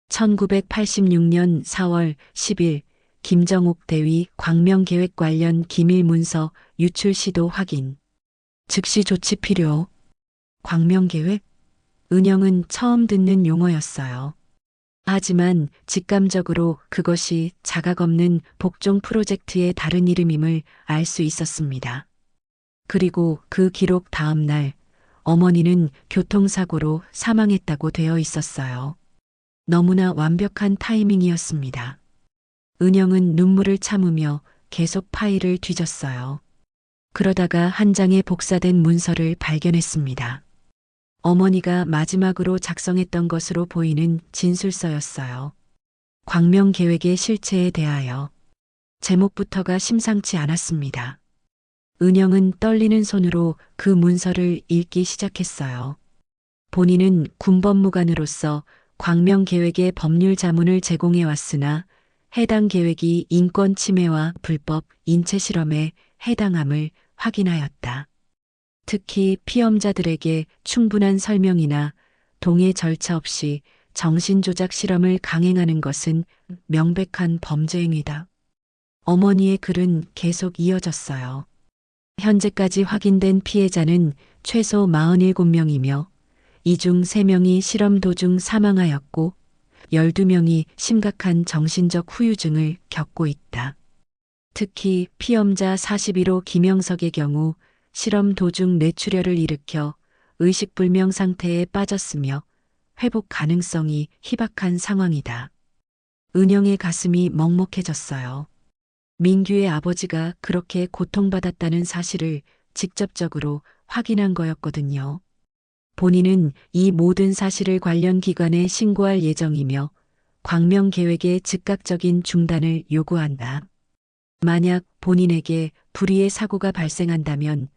B: 1986년 4월 10일 김정욱 대위 광명계획 관련 기밀 문서 유출 시도 확인. 즉시 조치 필요. 광명계획? 은영은 처음 듣는 용어였어요. 하지만 직감적으로 그것이 자각 없는 복종 프로젝트의 다른 이름임을 알 수 있었습니다. 그리고 그 기록 다음 날 어머니는 교통사고로 사망했다고 되어 있었어요. 너무나 완벽한 타이밍이었습니다. 은영은 눈물을 참으며 계속 파일을 뒤졌어요. 그러다가 한 장의 복사된 문서를 발견했습니다. 어머니가 마지막으로 작성했던 것으로 보이는 진술서였어요. 광명 계획의 실체에 대하여. 제목부터가 심상치 않았습니다. 은영은 떨리는 손으로 그 문서를 읽기 시작했어요. 본인은 군법무관으로서 광명 계획의 법률 자문을 제공해 왔으나 해당 계획이 인권 침해와 불법 인체 실험에 해당함을 확인하였다. 특히 피험자들에게 충분한 설명이나 동의 절차 없이 정신조작 실험을 강행하는 것은 명백한 범죄 행위다. 어머니의 글은 계속 이어졌어요. 현재까지 확인된 피해자는 최소 47명이며 이 중 3명이 실험 도중 사망하였고 12명이 심각한 정신적 후유증을 겪고 있다. 특히 피험자 41호 김영석의 경우 실험 도중 뇌출혈을 일으켜 의식불명 상태에 빠졌으며 회복 가능성이 희박한 상황이다. 은영의 가슴이 먹먹해졌어요. 민규의 아버지가 그렇게 고통받았다는 사실을 직접적으로 확인한 거였거든요. 본인은 이 모든 사실을 관련 기관에 신고할 예정이며 광명 계획의 즉각적인 중단을 요구한다. 만약 본인에게 불의의 사고가 발생한다면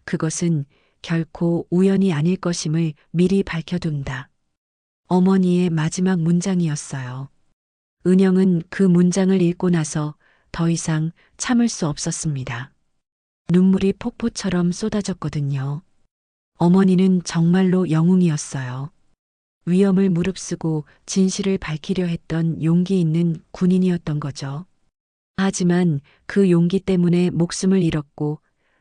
B: 그것은 결코 우연이 아닐 것임을 미리 밝혀둔다. 어머니의 마지막 문장이었어요. 은영은 그 문장을 읽고 나서 더 이상 참을 수 없었습니다. 눈물이 폭포처럼 쏟아졌거든요. 어머니는 정말로 영웅이었어요. 위험을 무릅쓰고 진실을 밝히려 했던 용기 있는 군인이었던 거죠. 하지만 그 용기 때문에 목숨을 잃었고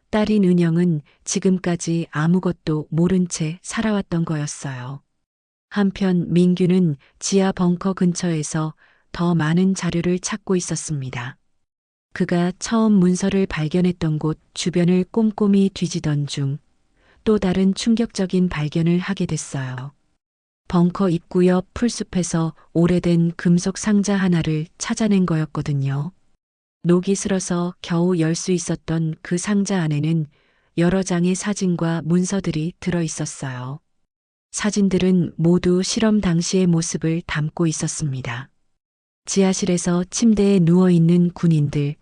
B: 딸인 은영은 지금까지 아무것도 모른 채 살아왔던 거였어요. 한편 민규는 지하 벙커 근처에서 더 많은 자료를 찾고 있었습니다. 그가 처음 문서를 발견했던 곳 주변을 꼼꼼히 뒤지던 중 또 다른 충격적인 발견을 하게 됐어요. 벙커 입구 옆 풀숲에서 오래된 금속 상자 하나를 찾아낸 거였거든요. 녹이 슬어서 겨우 열 수 있었던 그 상자 안에는 여러 장의 사진과 문서들이 들어 있었어요. 사진들은 모두 실험 당시의 모습을 담고 있었습니다. 지하실에서 침대에 누워있는 군인들,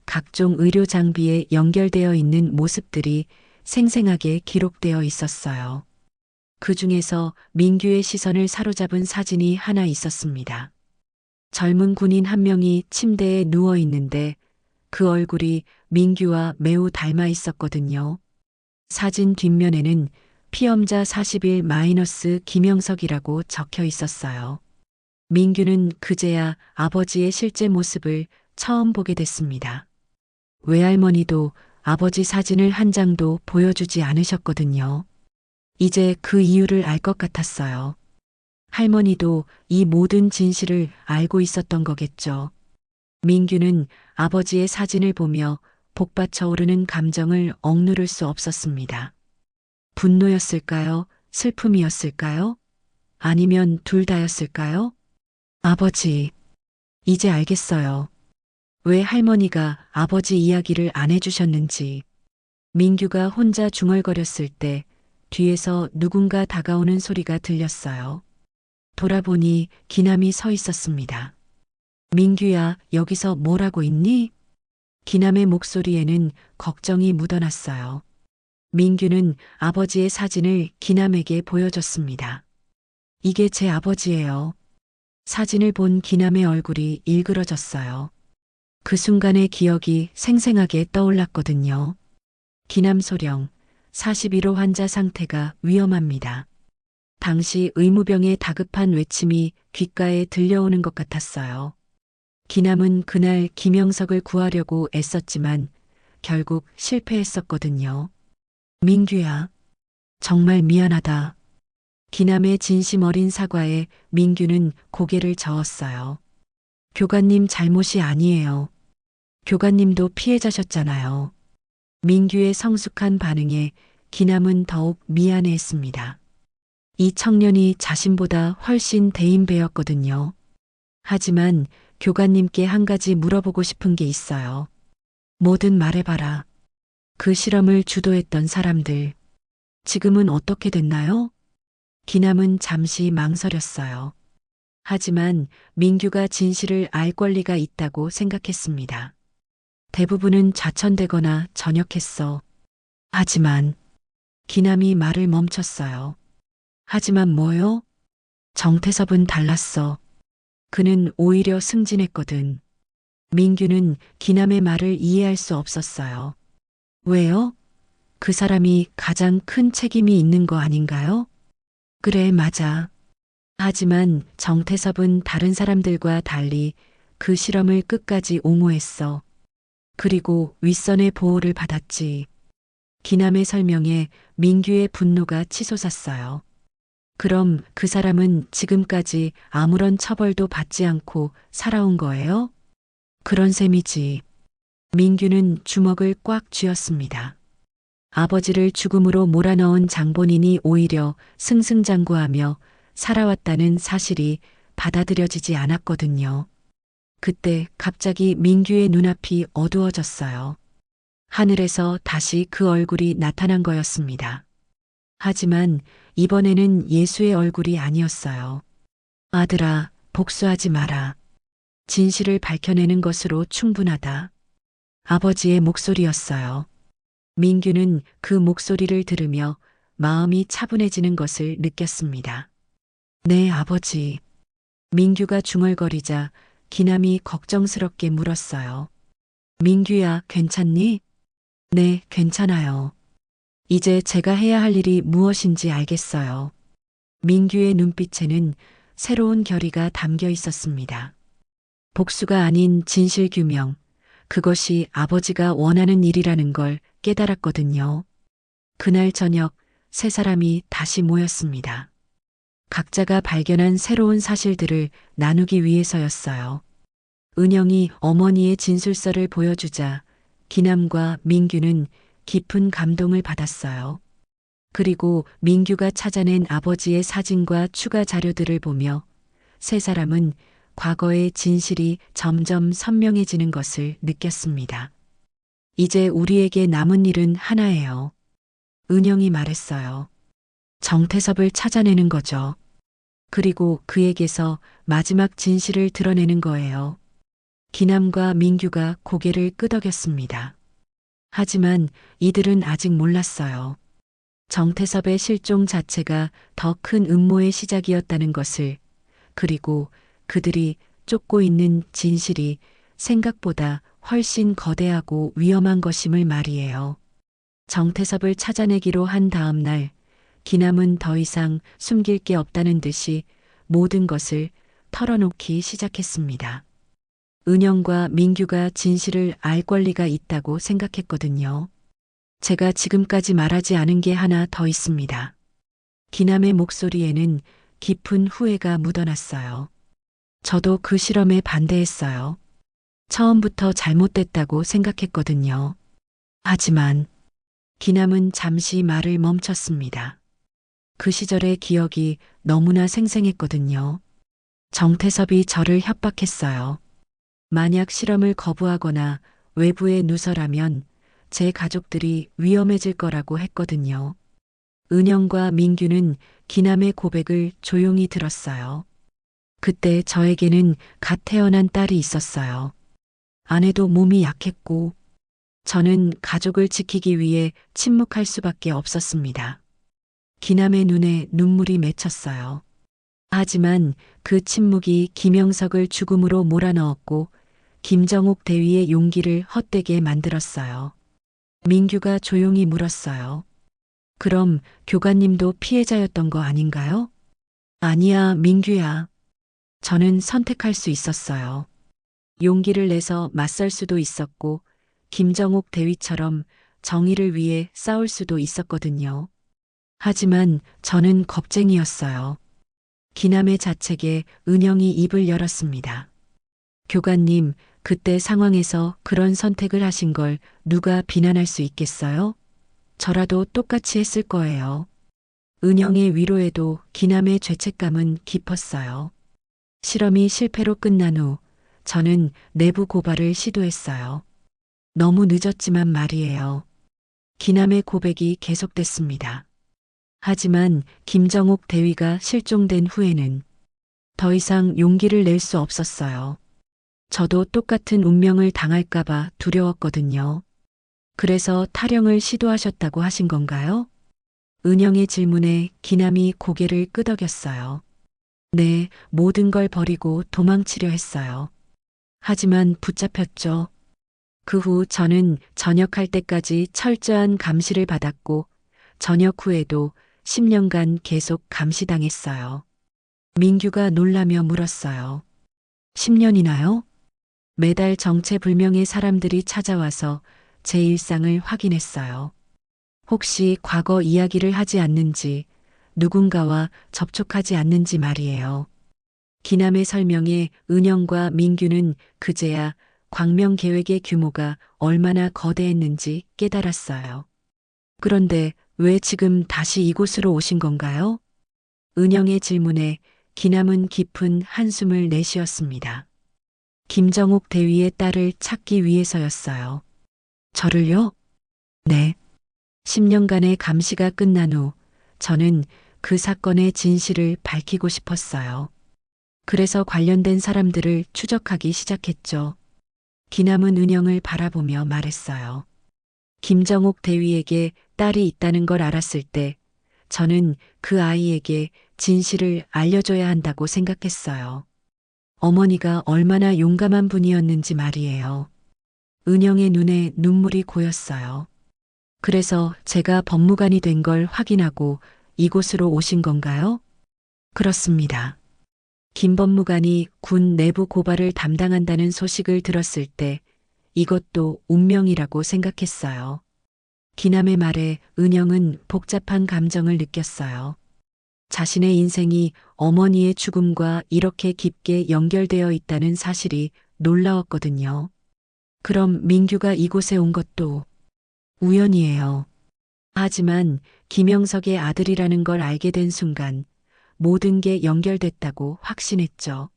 B: 각종 의료 장비에 연결되어 있는 모습들이 생생하게 기록되어 있었어요. 그 중에서 민규의 시선을 사로잡은 사진이 하나 있었습니다. 젊은 군인 한 명이 침대에 누워 있는데 그 얼굴이 민규와 매우 닮아 있었거든요. 사진 뒷면에는 피험자 41- 김영석이라고 적혀 있었어요. 민규는 그제야 아버지의 실제 모습을 처음 보게 됐습니다. 외할머니도 아버지 사진을 한 장도 보여주지 않으셨거든요. 이제 그 이유를 알 것 같았어요. 할머니도 이 모든 진실을 알고 있었던 거겠죠. 민규는 아버지의 사진을 보며 복받쳐 오르는 감정을 억누를 수 없었습니다. 분노였을까요? 슬픔이었을까요? 아니면 둘 다였을까요? 아버지, 이제 알겠어요. 왜 할머니가 아버지 이야기를 안 해주셨는지. 민규가 혼자 중얼거렸을 때 뒤에서 누군가 다가오는 소리가 들렸어요. 돌아보니 기남이 서 있었습니다. 민규야, 여기서 뭘 하고 있니? 기남의 목소리에는 걱정이 묻어났어요. 민규는 아버지의 사진을 기남에게 보여줬습니다. 이게 제 아버지예요. 사진을 본 기남의 얼굴이 일그러졌어요. 그 순간의 기억이 생생하게 떠올랐거든요. 기남 소령, 41호 환자 상태가 위험합니다. 당시 의무병의 다급한 외침이 귓가에 들려오는 것 같았어요. 기남은 그날 김영석을 구하려고 애썼지만 결국 실패했었거든요. 민규야, 정말 미안하다. 기남의 진심 어린 사과에 민규는 고개를 저었어요. 교관님 잘못이 아니에요. 교관님도 피해자셨잖아요. 민규의 성숙한 반응에 기남은 더욱 미안해했습니다. 이 청년이 자신보다 훨씬 대인배였거든요. 하지만 교관님께 한 가지 물어보고 싶은 게 있어요. 뭐든 말해봐라. 그 실험을 주도했던 사람들, 지금은 어떻게 됐나요? 기남은 잠시 망설였어요. 하지만 민규가 진실을 알 권리가 있다고 생각했습니다. 대부분은 좌천되거나 전역했어. 하지만 기남이 말을 멈췄어요. 하지만 뭐요? 정태섭은 달랐어. 그는 오히려 승진했거든. 민규는 기남의 말을 이해할 수 없었어요. 왜요? 그 사람이 가장 큰 책임이 있는 거 아닌가요? 그래, 맞아. 하지만 정태섭은 다른 사람들과 달리 그 실험을 끝까지 옹호했어. 그리고 윗선의 보호를 받았지. 기남의 설명에 민규의 분노가 치솟았어요. 그럼 그 사람은 지금까지 아무런 처벌도 받지 않고 살아온 거예요? 그런 셈이지. 민규는 주먹을 꽉 쥐었습니다. 아버지를 죽음으로 몰아넣은 장본인이 오히려 승승장구하며 살아왔다는 사실이 받아들여지지 않았거든요. 그때 갑자기 민규의 눈앞이 어두워졌어요. 하늘에서 다시 그 얼굴이 나타난 거였습니다. 하지만 이번에는 예수의 얼굴이 아니었어요. 아들아, 복수하지 마라. 진실을 밝혀내는 것으로 충분하다. 아버지의 목소리였어요. 민규는 그 목소리를 들으며 마음이 차분해지는 것을 느꼈습니다. 네, 아버지. 민규가 중얼거리자 기남이 걱정스럽게 물었어요. 민규야, 괜찮니? 네, 괜찮아요. 이제 제가 해야 할 일이 무엇인지 알겠어요. 민규의 눈빛에는 새로운 결의가 담겨 있었습니다. 복수가 아닌 진실 규명, 그것이 아버지가 원하는 일이라는 걸 깨달았거든요. 그날 저녁 세 사람이 다시 모였습니다. 각자가 발견한 새로운 사실들을 나누기 위해서였어요. 은영이 어머니의 진술서를 보여주자 기남과 민규는 깊은 감동을 받았어요. 그리고 민규가 찾아낸 아버지의 사진과 추가 자료들을 보며 세 사람은 과거의 진실이 점점 선명해지는 것을 느꼈습니다. 이제 우리에게 남은 일은 하나예요. 은영이 말했어요. 정태섭을 찾아내는 거죠. 그리고 그에게서 마지막 진실을 드러내는 거예요. 기남과 민규가 고개를 끄덕였습니다. 하지만 이들은 아직 몰랐어요. 정태섭의 실종 자체가 더 큰 음모의 시작이었다는 것을, 그리고 그들이 쫓고 있는 진실이 생각보다 훨씬 거대하고 위험한 것임을 말이에요. 정태섭을 찾아내기로 한 다음 날, 기남은 더 이상 숨길 게 없다는 듯이 모든 것을 털어놓기 시작했습니다. 은영과 민규가 진실을 알 권리가 있다고 생각했거든요. 제가 지금까지 말하지 않은 게 하나 더 있습니다. 기남의 목소리에는 깊은 후회가 묻어났어요. 저도 그 실험에 반대했어요. 처음부터 잘못됐다고 생각했거든요. 하지만 기남은 잠시 말을 멈췄습니다. 그 시절의 기억이 너무나 생생했거든요. 정태섭이 저를 협박했어요. 만약 실험을 거부하거나 외부에 누설하면 제 가족들이 위험해질 거라고 했거든요. 은영과 민규는 기남의 고백을 조용히 들었어요. 그때 저에게는 갓 태어난 딸이 있었어요. 아내도 몸이 약했고 저는 가족을 지키기 위해 침묵할 수밖에 없었습니다. 기남의 눈에 눈물이 맺혔어요. 하지만 그 침묵이 김영석을 죽음으로 몰아넣었고 김정옥 대위의 용기를 헛되게 만들었어요. 민규가 조용히 물었어요. 그럼 교관님도 피해자였던 거 아닌가요? 아니야, 민규야. 저는 선택할 수 있었어요. 용기를 내서 맞설 수도 있었고 김정옥 대위처럼 정의를 위해 싸울 수도 있었거든요. 하지만 저는 겁쟁이였어요. 기남의 자책에 은영이 입을 열었습니다. 교관님, 그때 상황에서 그런 선택을 하신 걸 누가 비난할 수 있겠어요? 저라도 똑같이 했을 거예요. 은영의 위로에도 기남의 죄책감은 깊었어요. 실험이 실패로 끝난 후 저는 내부 고발을 시도했어요. 너무 늦었지만 말이에요. 기남의 고백이 계속됐습니다. 하지만 김정옥 대위가 실종된 후에는 더 이상 용기를 낼 수 없었어요. 저도 똑같은 운명을 당할까봐 두려웠거든요. 그래서 탈영을 시도하셨다고 하신 건가요? 은영의 질문에 기남이 고개를 끄덕였어요. 네, 모든 걸 버리고 도망치려 했어요. 하지만 붙잡혔죠. 그 후 저는 전역할 때까지 철저한 감시를 받았고 전역 후에도 10년간 계속 감시당했어요. 민규가 놀라며 물었어요. 10년이나요? 매달 정체불명의 사람들이 찾아와서 제 일상을 확인했어요. 혹시 과거 이야기를 하지 않는지, 누군가와 접촉하지 않는지 말이에요. 기남의 설명에 은영과 민규는 그제야 광명 계획의 규모가 얼마나 거대했는지 깨달았어요. 그런데 왜 지금 다시 이곳으로 오신 건가요? 은영의 질문에 기남은 깊은 한숨을 내쉬었습니다. 김정옥 대위의 딸을 찾기 위해서였어요. 저를요? 네. 10년간의 감시가 끝난 후 저는 그 사건의 진실을 밝히고 싶었어요. 그래서 관련된 사람들을 추적하기 시작했죠. 기남은 은영을 바라보며 말했어요. 김정옥 대위에게 딸이 있다는 걸 알았을 때 저는 그 아이에게 진실을 알려줘야 한다고 생각했어요. 어머니가 얼마나 용감한 분이었는지 말이에요. 은영의 눈에 눈물이 고였어요. 그래서 제가 법무관이 된 걸 확인하고 이곳으로 오신 건가요? 그렇습니다. 김 법무관이 군 내부 고발을 담당한다는 소식을 들었을 때 이것도 운명이라고 생각했어요. 기남의 말에 은영은 복잡한 감정을 느꼈어요. 자신의 인생이 어머니의 죽음과 이렇게 깊게 연결되어 있다는 사실이 놀라웠거든요. 그럼 민규가 이곳에 온 것도 우연이에요. 하지만 김영석의 아들이라는 걸 알게 된 순간 모든 게 연결됐다고 확신했죠.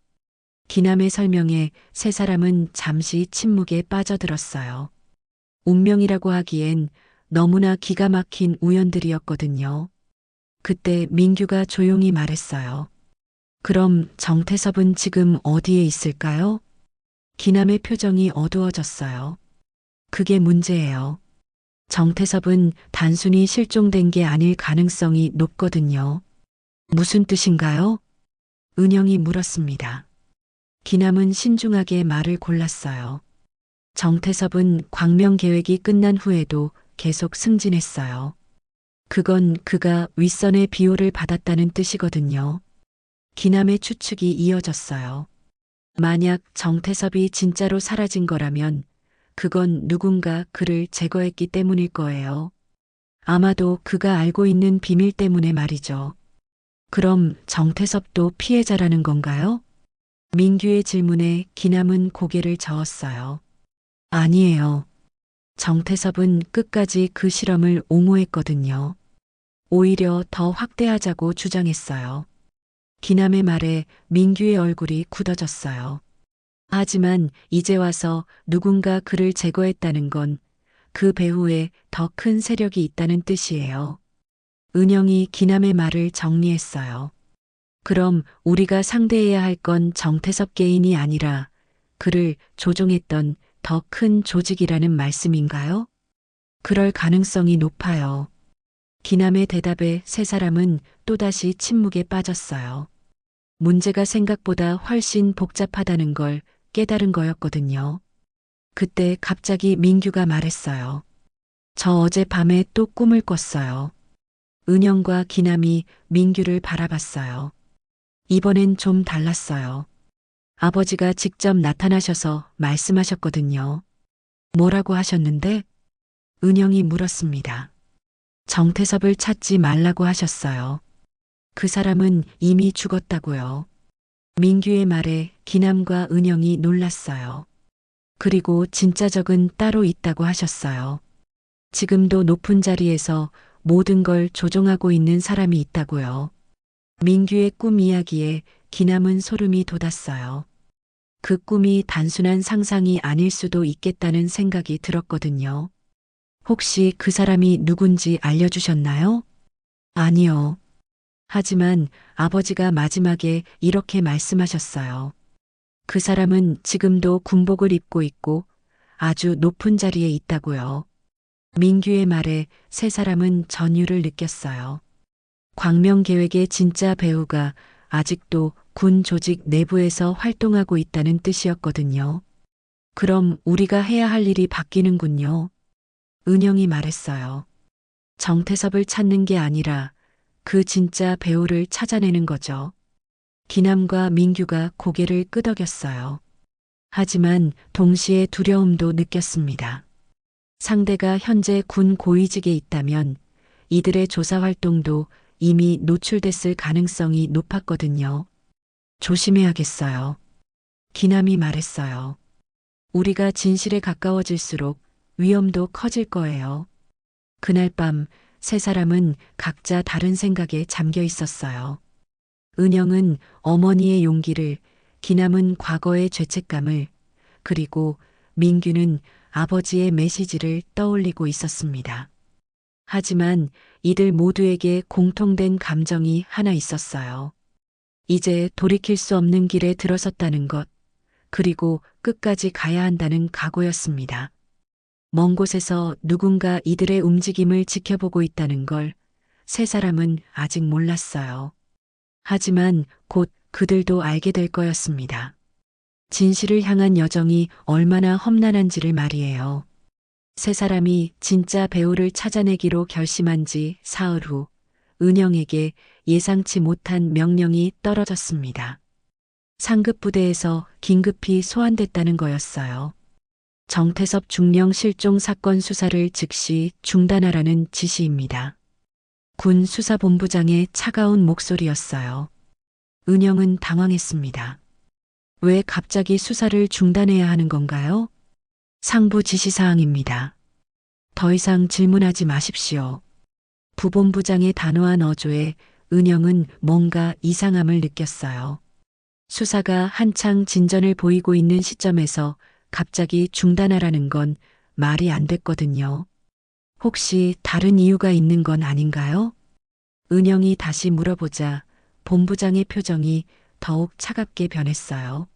B: 기남의 설명에 세 사람은 잠시 침묵에 빠져들었어요. 운명이라고 하기엔 너무나 기가 막힌 우연들이었거든요. 그때 민규가 조용히 말했어요. 그럼 정태섭은 지금 어디에 있을까요? 기남의 표정이 어두워졌어요. 그게 문제예요. 정태섭은 단순히 실종된 게 아닐 가능성이 높거든요. 무슨 뜻인가요? 은영이 물었습니다. 기남은 신중하게 말을 골랐어요. 정태섭은 광명 계획이 끝난 후에도 계속 승진했어요. 그건 그가 윗선의 비호를 받았다는 뜻이거든요. 기남의 추측이 이어졌어요. 만약 정태섭이 진짜로 사라진 거라면 그건 누군가 그를 제거했기 때문일 거예요. 아마도 그가 알고 있는 비밀 때문에 말이죠. 그럼 정태섭도 피해자라는 건가요? 민규의 질문에 기남은 고개를 저었어요. 아니에요. 정태섭은 끝까지 그 실험을 옹호했거든요. 오히려 더 확대하자고 주장했어요. 기남의 말에 민규의 얼굴이 굳어졌어요. 하지만 이제 와서 누군가 그를 제거했다는 건 그 배후에 더 큰 세력이 있다는 뜻이에요. 은영이 기남의 말을 정리했어요. 그럼 우리가 상대해야 할 건 정태섭 개인이 아니라 그를 조종했던 더 큰 조직이라는 말씀인가요? 그럴 가능성이 높아요. 기남의 대답에 세 사람은 또다시 침묵에 빠졌어요. 문제가 생각보다 훨씬 복잡하다는 걸 깨달은 거였거든요. 그때 갑자기 민규가 말했어요. 저 어젯밤에 또 꿈을 꿨어요. 은영과 기남이 민규를 바라봤어요. 이번엔 좀 달랐어요. 아버지가 직접 나타나셔서 말씀하셨거든요. 뭐라고 하셨는데? 은영이 물었습니다. 정태섭을 찾지 말라고 하셨어요. 그 사람은 이미 죽었다고요. 민규의 말에 기남과 은영이 놀랐어요. 그리고 진짜 적은 따로 있다고 하셨어요. 지금도 높은 자리에서 모든 걸 조종하고 있는 사람이 있다고요. 민규의 꿈 이야기에 기남은 소름이 돋았어요. 그 꿈이 단순한 상상이 아닐 수도 있겠다는 생각이 들었거든요. 혹시 그 사람이 누군지 알려주셨나요? 아니요. 하지만 아버지가 마지막에 이렇게 말씀하셨어요. 그 사람은 지금도 군복을 입고 있고 아주 높은 자리에 있다고요. 민규의 말에 세 사람은 전율을 느꼈어요. 광명 계획의 진짜 배후가 아직도 군 조직 내부에서 활동하고 있다는 뜻이었거든요. 그럼 우리가 해야 할 일이 바뀌는군요. 은영이 말했어요. 정태섭을 찾는 게 아니라 그 진짜 배우를 찾아내는 거죠. 기남과 민규가 고개를 끄덕였어요. 하지만 동시에 두려움도 느꼈습니다. 상대가 현재 군 고위직에 있다면 이들의 조사 활동도 이미 노출됐을 가능성이 높았거든요. 조심해야겠어요. 기남이 말했어요. 우리가 진실에 가까워질수록 위험도 커질 거예요. 그날 밤 세 사람은 각자 다른 생각에 잠겨 있었어요. 은영은 어머니의 용기를, 기남은 과거의 죄책감을, 그리고 민규는 아버지의 메시지를 떠올리고 있었습니다. 하지만 이들 모두에게 공통된 감정이 하나 있었어요. 이제 돌이킬 수 없는 길에 들어섰다는 것, 그리고 끝까지 가야 한다는 각오였습니다. 먼 곳에서 누군가 이들의 움직임을 지켜보고 있다는 걸 세 사람은 아직 몰랐어요. 하지만 곧 그들도 알게 될 거였습니다. 진실을 향한 여정이 얼마나 험난한지를 말이에요. 세 사람이 진짜 배우를 찾아내기로 결심한 지 사흘 후, 은영에게 예상치 못한 명령이 떨어졌습니다. 상급 부대에서 긴급히 소환됐다는 거였어요. 정태섭 중령 실종 사건 수사를 즉시 중단하라는 지시입니다. 군 수사본부장의 차가운 목소리였어요. 은영은 당황했습니다. 왜 갑자기 수사를 중단해야 하는 건가요? 상부 지시사항입니다. 더 이상 질문하지 마십시오. 부본부장의 단호한 어조에 은영은 뭔가 이상함을 느꼈어요. 수사가 한창 진전을 보이고 있는 시점에서 갑자기 중단하라는 건 말이 안 됐거든요. 혹시 다른 이유가 있는 건 아닌가요? 은영이 다시 물어보자 본부장의 표정이 더욱 차갑게 변했어요.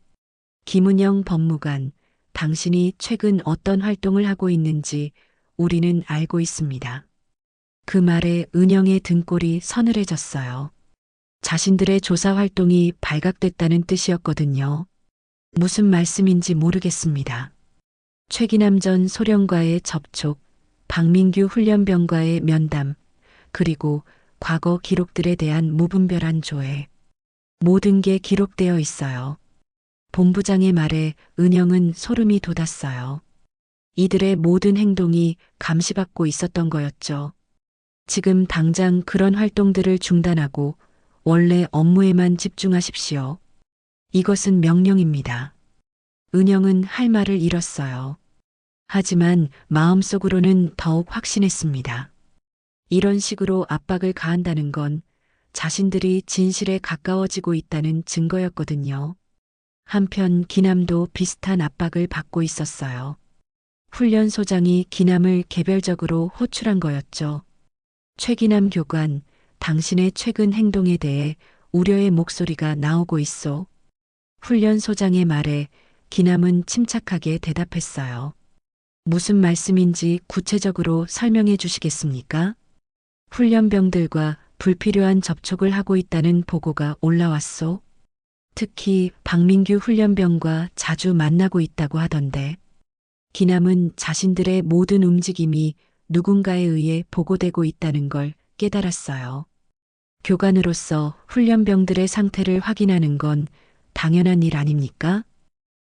B: 김은영 법무관, 당신이 최근 어떤 활동을 하고 있는지 우리는 알고 있습니다. 그 말에 은영의 등골이 서늘해졌어요. 자신들의 조사 활동이 발각됐다는 뜻이었거든요. 무슨 말씀인지 모르겠습니다. 최기남 전 소령과의 접촉, 박민규 훈련병과의 면담, 그리고 과거 기록들에 대한 무분별한 조회. 모든 게 기록되어 있어요. 본부장의 말에 은영은 소름이 돋았어요. 이들의 모든 행동이 감시받고 있었던 거였죠. 지금 당장 그런 활동들을 중단하고 원래 업무에만 집중하십시오. 이것은 명령입니다. 은영은 할 말을 잃었어요. 하지만 마음속으로는 더욱 확신했습니다. 이런 식으로 압박을 가한다는 건 자신들이 진실에 가까워지고 있다는 증거였거든요. 한편 기남도 비슷한 압박을 받고 있었어요. 훈련소장이 기남을 개별적으로 호출한 거였죠. 최기남 교관, 당신의 최근 행동에 대해 우려의 목소리가 나오고 있소. 훈련소장의 말에 기남은 침착하게 대답했어요. 무슨 말씀인지 구체적으로 설명해 주시겠습니까? 훈련병들과 불필요한 접촉을 하고 있다는 보고가 올라왔소. 특히 박민규 훈련병과 자주 만나고 있다고 하던데. 기남은 자신들의 모든 움직임이 누군가에 의해 보고되고 있다는 걸 깨달았어요. 교관으로서 훈련병들의 상태를 확인하는 건 당연한 일 아닙니까?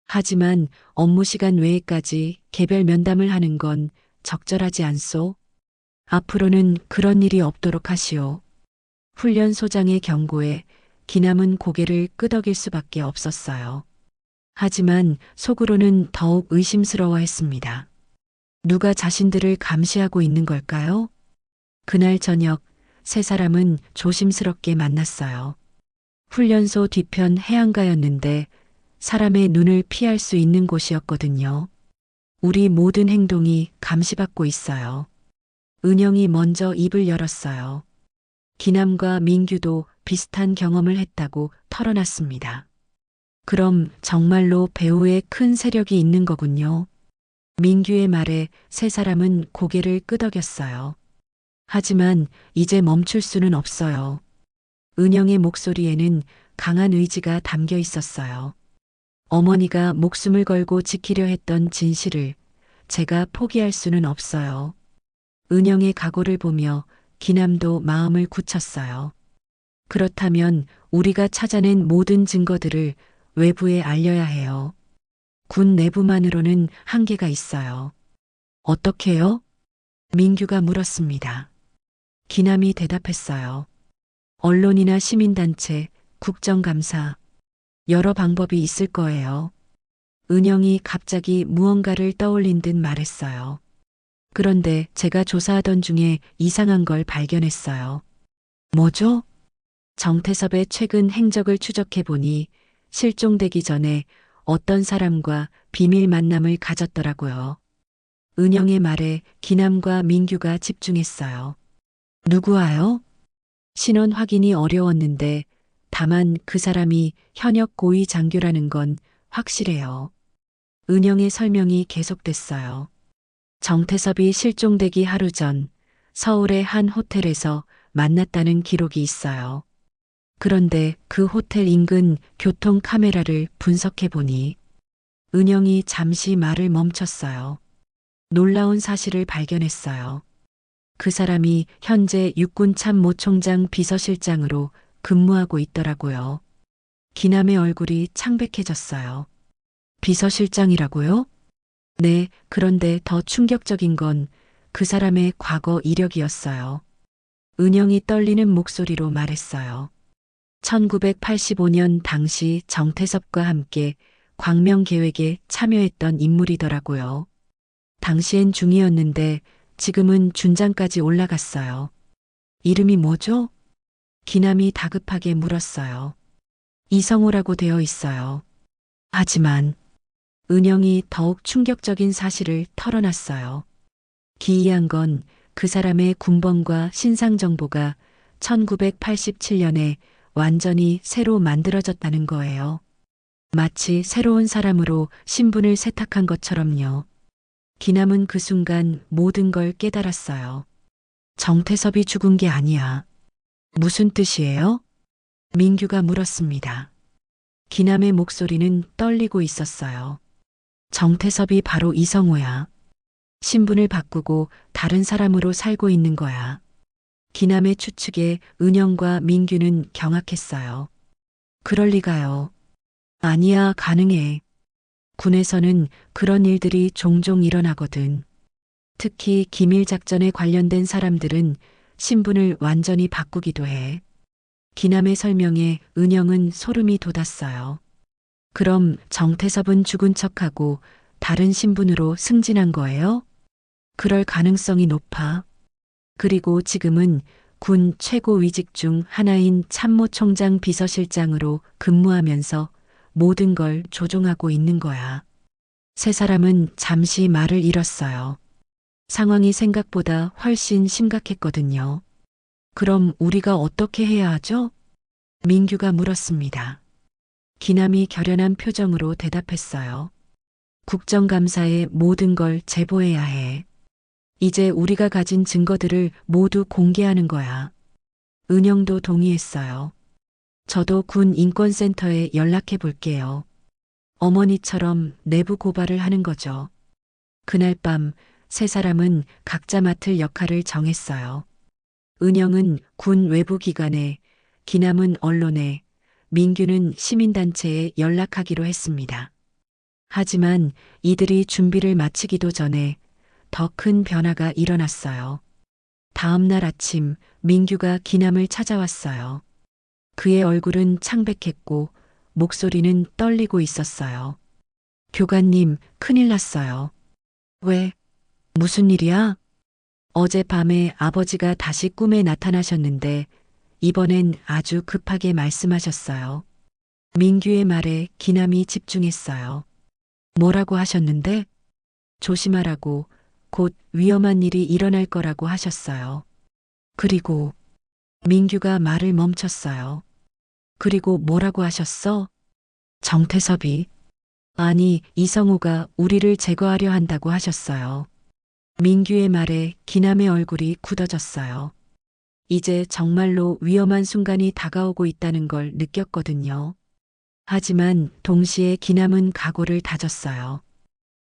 B: 하지만 업무 시간 외에까지 개별 면담을 하는 건 적절하지 않소? 앞으로는 그런 일이 없도록 하시오. 훈련소장의 경고에 기남은 고개를 끄덕일 수밖에 없었어요. 하지만 속으로는 더욱 의심스러워했습니다. 누가 자신들을 감시하고 있는 걸까요? 그날 저녁 세 사람은 조심스럽게 만났어요. 훈련소 뒤편 해안가였는데 사람의 눈을 피할 수 있는 곳이었거든요. 우리 모든 행동이 감시받고 있어요. 은영이 먼저 입을 열었어요. 기남과 민규도 비슷한 경험을 했다고 털어놨습니다. 그럼 정말로 배후에 큰 세력이 있는 거군요. 민규의 말에 세 사람은 고개를 끄덕였어요. 하지만 이제 멈출 수는 없어요. 은영의 목소리에는 강한 의지가 담겨 있었어요. 어머니가 목숨을 걸고 지키려 했던 진실을 제가 포기할 수는 없어요. 은영의 각오를 보며 기남도 마음을 굳혔어요. 그렇다면 우리가 찾아낸 모든 증거들을 외부에 알려야 해요. 군 내부만으로는 한계가 있어요. 어떻게요? 민규가 물었습니다. 기남이 대답했어요. 언론이나 시민단체, 국정감사, 여러 방법이 있을 거예요. 은영이 갑자기 무언가를 떠올린 듯 말했어요. 그런데 제가 조사하던 중에 이상한 걸 발견했어요. 뭐죠? 정태섭의 최근 행적을 추적해 보니 실종되기 전에 어떤 사람과 비밀 만남을 가졌더라고요. 은영의 말에 기남과 민규가 집중했어요. 누구와요? 신원 확인이 어려웠는데 다만 그 사람이 현역 고위 장교라는 건 확실해요. 은영의 설명이 계속됐어요. 정태섭이 실종되기 하루 전 서울의 한 호텔에서 만났다는 기록이 있어요. 그런데 그 호텔 인근 교통 카메라를 분석해 보니 은영이 잠시 말을 멈췄어요. 놀라운 사실을 발견했어요. 그 사람이 현재 육군 참모총장 비서실장으로 근무하고 있더라고요. 기남의 얼굴이 창백해졌어요. 비서실장이라고요? 네, 그런데 더 충격적인 건 그 사람의 과거 이력이었어요. 은영이 떨리는 목소리로 말했어요. 1985년 당시 정태섭과 함께 광명 계획에 참여했던 인물이더라고요. 당시엔 중이었는데 지금은 준장까지 올라갔어요. 이름이 뭐죠? 기남이 다급하게 물었어요. 이성호라고 되어 있어요. 하지만 은영이 더욱 충격적인 사실을 털어놨어요. 기이한 건 그 사람의 군번과 신상 정보가 1987년에 완전히 새로 만들어졌다는 거예요. 마치 새로운 사람으로 신분을 세탁한 것처럼요. 기남은 그 순간 모든 걸 깨달았어요. 정태섭이 죽은 게 아니야. 무슨 뜻이에요? 민규가 물었습니다. 기남의 목소리는 떨리고 있었어요. 정태섭이 바로 이성호야. 신분을 바꾸고 다른 사람으로 살고 있는 거야. 기남의 추측에 은영과 민규는 경악했어요. 그럴 리가요. 아니야, 가능해. 군에서는 그런 일들이 종종 일어나거든. 특히 기밀작전에 관련된 사람들은 신분을 완전히 바꾸기도 해. 기남의 설명에 은영은 소름이 돋았어요. 그럼 정태섭은 죽은 척하고 다른 신분으로 승진한 거예요? 그럴 가능성이 높아. 그리고 지금은 군 최고위직 중 하나인 참모총장 비서실장으로 근무하면서 모든 걸 조종하고 있는 거야. 세 사람은 잠시 말을 잃었어요. 상황이 생각보다 훨씬 심각했거든요. 그럼 우리가 어떻게 해야 하죠? 민규가 물었습니다. 기남이 결연한 표정으로 대답했어요. 국정감사에 모든 걸 제보해야 해. 이제 우리가 가진 증거들을 모두 공개하는 거야. 은영도 동의했어요. 저도 군 인권센터에 연락해 볼게요. 어머니처럼 내부 고발을 하는 거죠. 그날 밤 세 사람은 각자 맡을 역할을 정했어요. 은영은 군 외부기관에, 기남은 언론에, 민규는 시민단체에 연락하기로 했습니다. 하지만 이들이 준비를 마치기도 전에 더 큰 변화가 일어났어요. 다음 날 아침 민규가 기남을 찾아왔어요. 그의 얼굴은 창백했고 목소리는 떨리고 있었어요. 교관님, 큰일 났어요. 왜? 무슨 일이야? 어젯밤에 아버지가 다시 꿈에 나타나셨는데 이번엔 아주 급하게 말씀하셨어요. 민규의 말에 기남이 집중했어요. 뭐라고 하셨는데? 조심하라고, 곧 위험한 일이 일어날 거라고 하셨어요. 그리고 민규가 말을 멈췄어요. 그리고 뭐라고 하셨어? 정태섭이. 아니, 이성호가 우리를 제거하려 한다고 하셨어요. 민규의 말에 기남의 얼굴이 굳어졌어요. 이제 정말로 위험한 순간이 다가오고 있다는 걸 느꼈거든요. 하지만 동시에 기남은 각오를 다졌어요.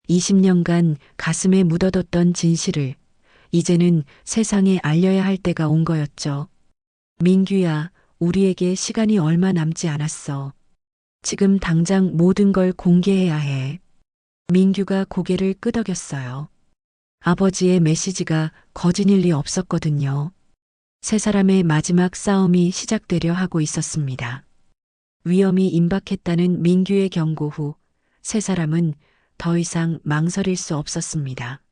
B: 20년간 가슴에 묻어뒀던 진실을 이제는 세상에 알려야 할 때가 온 거였죠. 민규야, 우리에게 시간이 얼마 남지 않았어. 지금 당장 모든 걸 공개해야 해. 민규가 고개를 끄덕였어요. 아버지의 메시지가 거짓일 리 없었거든요. 세 사람의 마지막 싸움이 시작되려 하고 있었습니다. 위험이 임박했다는 민규의 경고 후 세 사람은 더 이상 망설일 수 없었습니다.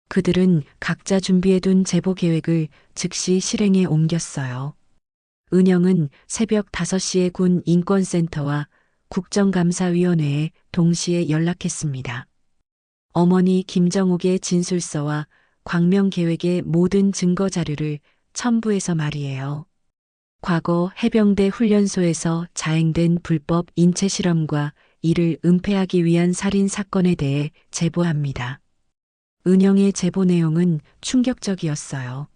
B: 그들은 각자 준비해둔 제보 계획을 즉시 실행에 옮겼어요. 은영은 새벽 5시에 군 인권센터와 국정감사위원회에 동시에 연락했습니다. 어머니 김정옥의 진술서와 광명 계획의 모든 증거 자료를 첨부해서 말이에요. 과거 해병대 훈련소에서 자행된 불법 인체 실험과 이를 은폐하기 위한 살인 사건에 대해 제보합니다. 은영의 제보 내용은 충격적이었어요.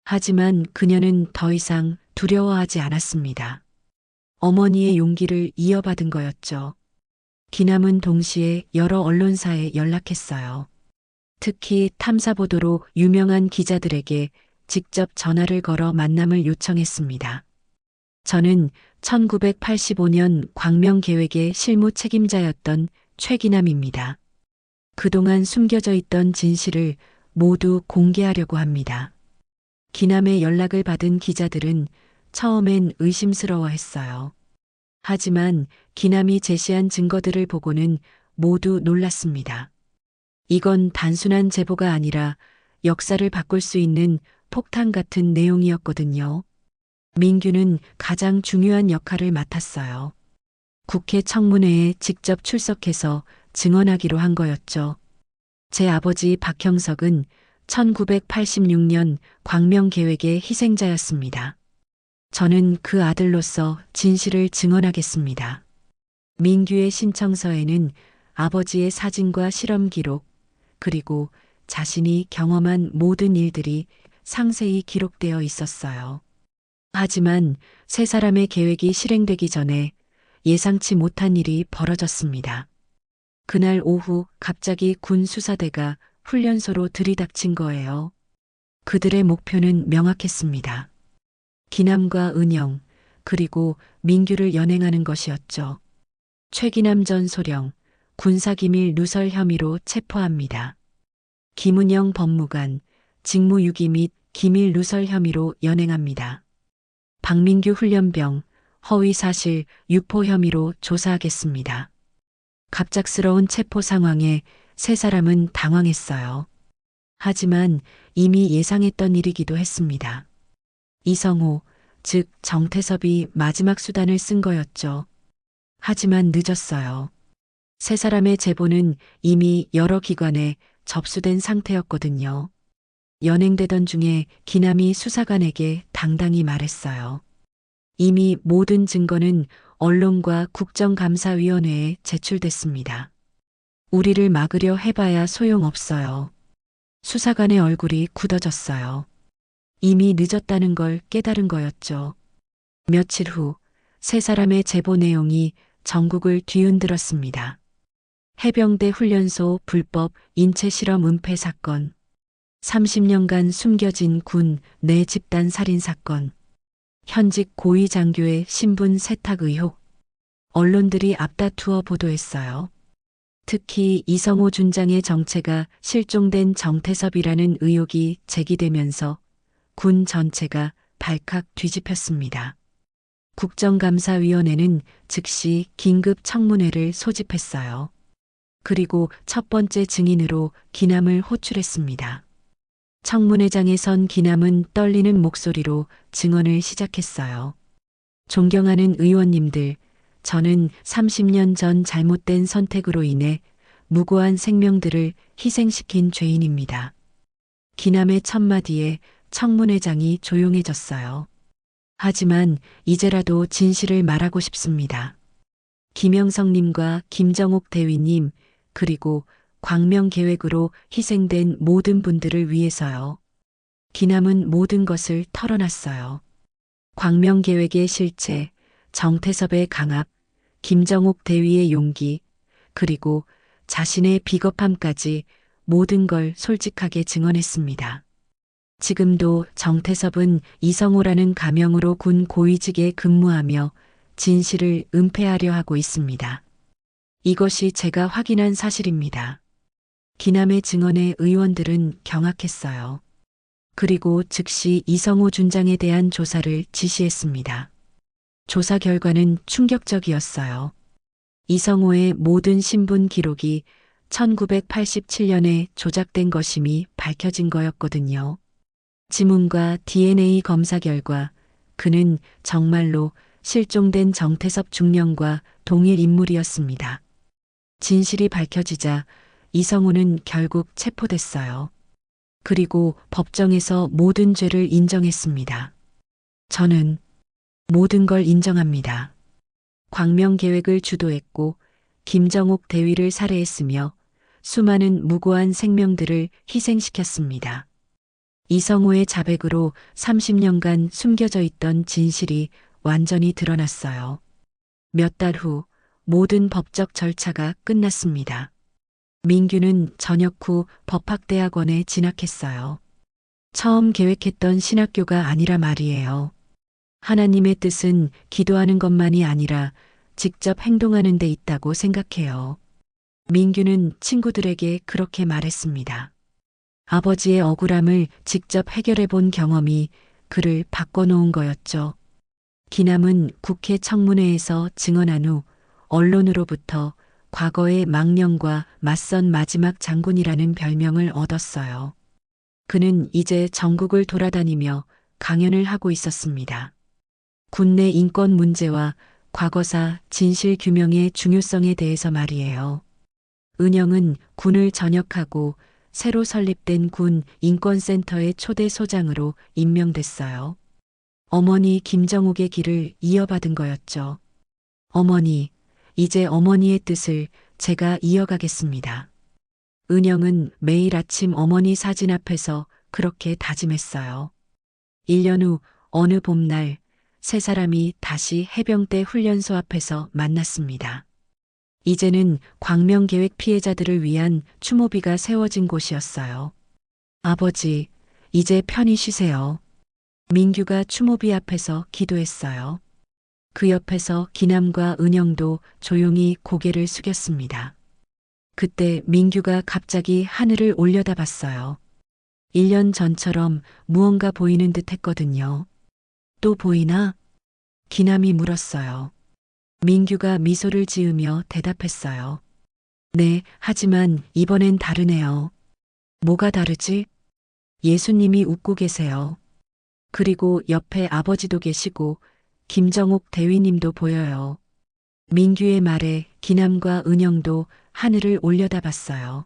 B: 하지만 그녀는 더 이상 두려워하지 않았습니다. 어머니의 용기를 이어받은 거였죠. 기남은 동시에 여러 언론사에 연락했어요. 특히 탐사보도로 유명한 기자들에게 직접 전화를 걸어 만남을 요청했습니다. 저는 1985년 광명 계획의 실무 책임자였던 최기남입니다. 그동안 숨겨져 있던 진실을 모두 공개하려고 합니다. 기남의 연락을 받은 기자들은 처음엔 의심스러워했어요. 하지만 기남이 제시한 증거들을 보고는 모두 놀랐습니다. 이건 단순한 제보가 아니라 역사를 바꿀 수 있는 폭탄 같은 내용이었거든요. 민규는 가장 중요한 역할을 맡았어요. 국회 청문회에 직접 출석해서 증언하기로 한 거였죠. 제 아버지 박형석은 1986년 광명 계획의 희생자였습니다. 저는 그 아들로서 진실을 증언하겠습니다. 민규의 신청서에는 아버지의 사진과 실험 기록, 그리고 자신이 경험한 모든 일들이 상세히 기록되어 있었어요. 하지만 세 사람의 계획이 실행되기 전에 예상치 못한 일이 벌어졌습니다. 그날 오후 갑자기 군 수사대가 훈련소로 들이닥친 거예요. 그들의 목표는 명확했습니다. 기남과 은영, 그리고 민규를 연행하는 것이었죠. 최기남 전 소령, 군사기밀 누설 혐의로 체포합니다. 김은영 법무관, 직무유기 및 기밀 누설 혐의로 연행합니다. 박민규 훈련병, 허위사실 유포 혐의로 조사하겠습니다. 갑작스러운 체포 상황에 세 사람은 당황했어요. 하지만 이미 예상했던 일이기도 했습니다. 이성호, 즉 정태섭이 마지막 수단을 쓴 거였죠. 하지만 늦었어요. 세 사람의 제보는 이미 여러 기관에 접수된 상태였거든요. 연행되던 중에 기남이 수사관에게 당당히 말했어요. 이미 모든 증거는 언론과 국정감사위원회에 제출됐습니다. 우리를 막으려 해봐야 소용없어요. 수사관의 얼굴이 굳어졌어요. 이미 늦었다는 걸 깨달은 거였죠. 며칠 후 세 사람의 제보 내용이 전국을 뒤흔들었습니다. 해병대 훈련소 불법 인체 실험 은폐 사건, 30년간 숨겨진 군 내 집단 살인 사건, 현직 고위 장교의 신분 세탁 의혹, 언론들이 앞다투어 보도했어요. 특히 이성호 준장의 정체가 실종된 정태섭이라는 의혹이 제기되면서 군 전체가 발칵 뒤집혔습니다. 국정감사위원회는 즉시 긴급 청문회를 소집했어요. 그리고 첫 번째 증인으로 기남을 호출했습니다. 청문회장에 선 기남은 떨리는 목소리로 증언을 시작했어요. 존경하는 의원님들, 저는 30년 전 잘못된 선택으로 인해 무고한 생명들을 희생시킨 죄인입니다. 기남의 첫마디에 청문회장이 조용해졌어요. 하지만 이제라도 진실을 말하고 싶습니다. 김영석님과 김정옥 대위님, 그리고 광명 계획으로 희생된 모든 분들을 위해서요. 기남은 모든 것을 털어놨어요. 광명 계획의 실체, 정태섭의 강압, 김정옥 대위의 용기, 그리고 자신의 비겁함까지 모든 걸 솔직하게 증언했습니다. 지금도 정태섭은 이성호라는 가명으로 군 고위직에 근무하며 진실을 은폐하려 하고 있습니다. 이것이 제가 확인한 사실입니다. 기남의 증언에 의원들은 경악했어요. 그리고 즉시 이성호 준장에 대한 조사를 지시했습니다. 조사 결과는 충격적이었어요. 이성호의 모든 신분 기록이 1987년에 조작된 것임이 밝혀진 거였거든요. 지문과 DNA 검사 결과 그는 정말로 실종된 정태섭 중령과 동일 인물이었습니다. 진실이 밝혀지자 이성호는 결국 체포됐어요. 그리고 법정에서 모든 죄를 인정했습니다. 저는 모든 걸 인정합니다. 광명 계획을 주도했고 김정옥 대위를 살해했으며 수많은 무고한 생명들을 희생시켰습니다. 이성호의 자백으로 30년간 숨겨져 있던 진실이 완전히 드러났어요. 몇 달 후 모든 법적 절차가 끝났습니다. 민규는 전역 후 법학대학원에 진학했어요. 처음 계획했던 신학교가 아니라 말이에요. 하나님의 뜻은 기도하는 것만이 아니라 직접 행동하는 데 있다고 생각해요. 민규는 친구들에게 그렇게 말했습니다. 아버지의 억울함을 직접 해결해 본 경험이 그를 바꿔놓은 거였죠. 기남은 국회 청문회에서 증언한 후 언론으로부터 과거의 망령과 맞선 마지막 장군이라는 별명을 얻었어요. 그는 이제 전국을 돌아다니며 강연을 하고 있었습니다. 군내 인권 문제와 과거사 진실 규명의 중요성에 대해서 말이에요. 은영은 군을 전역하고 새로 설립된 군 인권센터의 초대 소장으로 임명됐어요. 어머니 김정옥의 길을 이어받은 거였죠. 어머니, 이제 어머니의 뜻을 제가 이어가겠습니다. 은영은 매일 아침 어머니 사진 앞에서 그렇게 다짐했어요. 1년 후 어느 봄날 세 사람이 다시 해병대 훈련소 앞에서 만났습니다. 이제는 광명계획 피해자들을 위한 추모비가 세워진 곳이었어요. 아버지, 이제 편히 쉬세요. 민규가 추모비 앞에서 기도했어요. 그 옆에서 기남과 은영도 조용히 고개를 숙였습니다. 그때 민규가 갑자기 하늘을 올려다봤어요. 1년 전처럼 무언가 보이는 듯 했거든요. 또 보이나? 기남이 물었어요. 민규가 미소를 지으며 대답했어요. 네, 하지만 이번엔 다르네요. 뭐가 다르지? 예수님이 웃고 계세요. 그리고 옆에 아버지도 계시고 김정옥 대위님도 보여요. 민규의 말에 기남과 은영도 하늘을 올려다봤어요.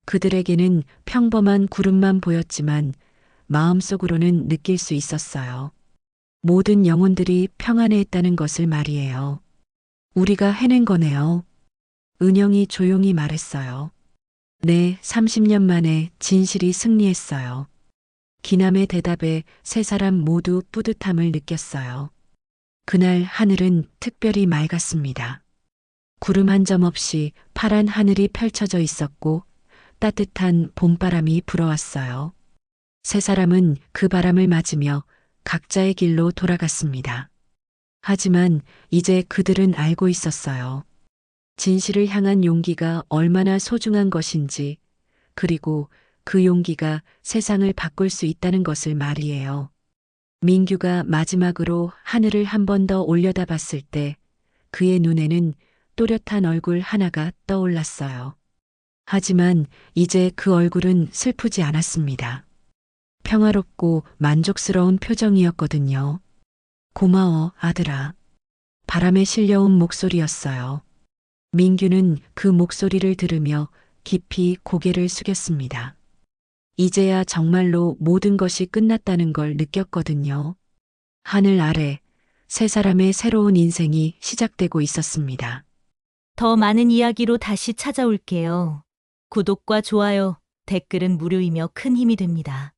B: 그들에게는 평범한 구름만 보였지만 마음속으로는 느낄 수 있었어요. 모든 영혼들이 평안해했다는 것을 말이에요. 우리가 해낸 거네요. 은영이 조용히 말했어요. 네, 30년 만에 진실이 승리했어요. 기남의 대답에 세 사람 모두 뿌듯함을 느꼈어요. 그날 하늘은 특별히 맑았습니다. 구름 한 점 없이 파란 하늘이 펼쳐져 있었고 따뜻한 봄바람이 불어왔어요. 세 사람은 그 바람을 맞으며 각자의 길로 돌아갔습니다. 하지만 이제 그들은 알고 있었어요. 진실을 향한 용기가 얼마나 소중한 것인지, 그리고 그 용기가 세상을 바꿀 수 있다는 것을 말이에요. 민규가 마지막으로 하늘을 한 번 더 올려다봤을 때 그의 눈에는 또렷한 얼굴 하나가 떠올랐어요. 하지만 이제 그 얼굴은 슬프지 않았습니다. 평화롭고 만족스러운 표정이었거든요. 고마워, 아들아. 바람에 실려온 목소리였어요. 민규는 그 목소리를 들으며 깊이 고개를 숙였습니다. 이제야 정말로 모든 것이 끝났다는 걸 느꼈거든요. 하늘 아래 세 사람의 새로운 인생이 시작되고 있었습니다.
D: 더 많은 이야기로 다시 찾아올게요. 구독과 좋아요, 댓글은 무료이며 큰 힘이 됩니다.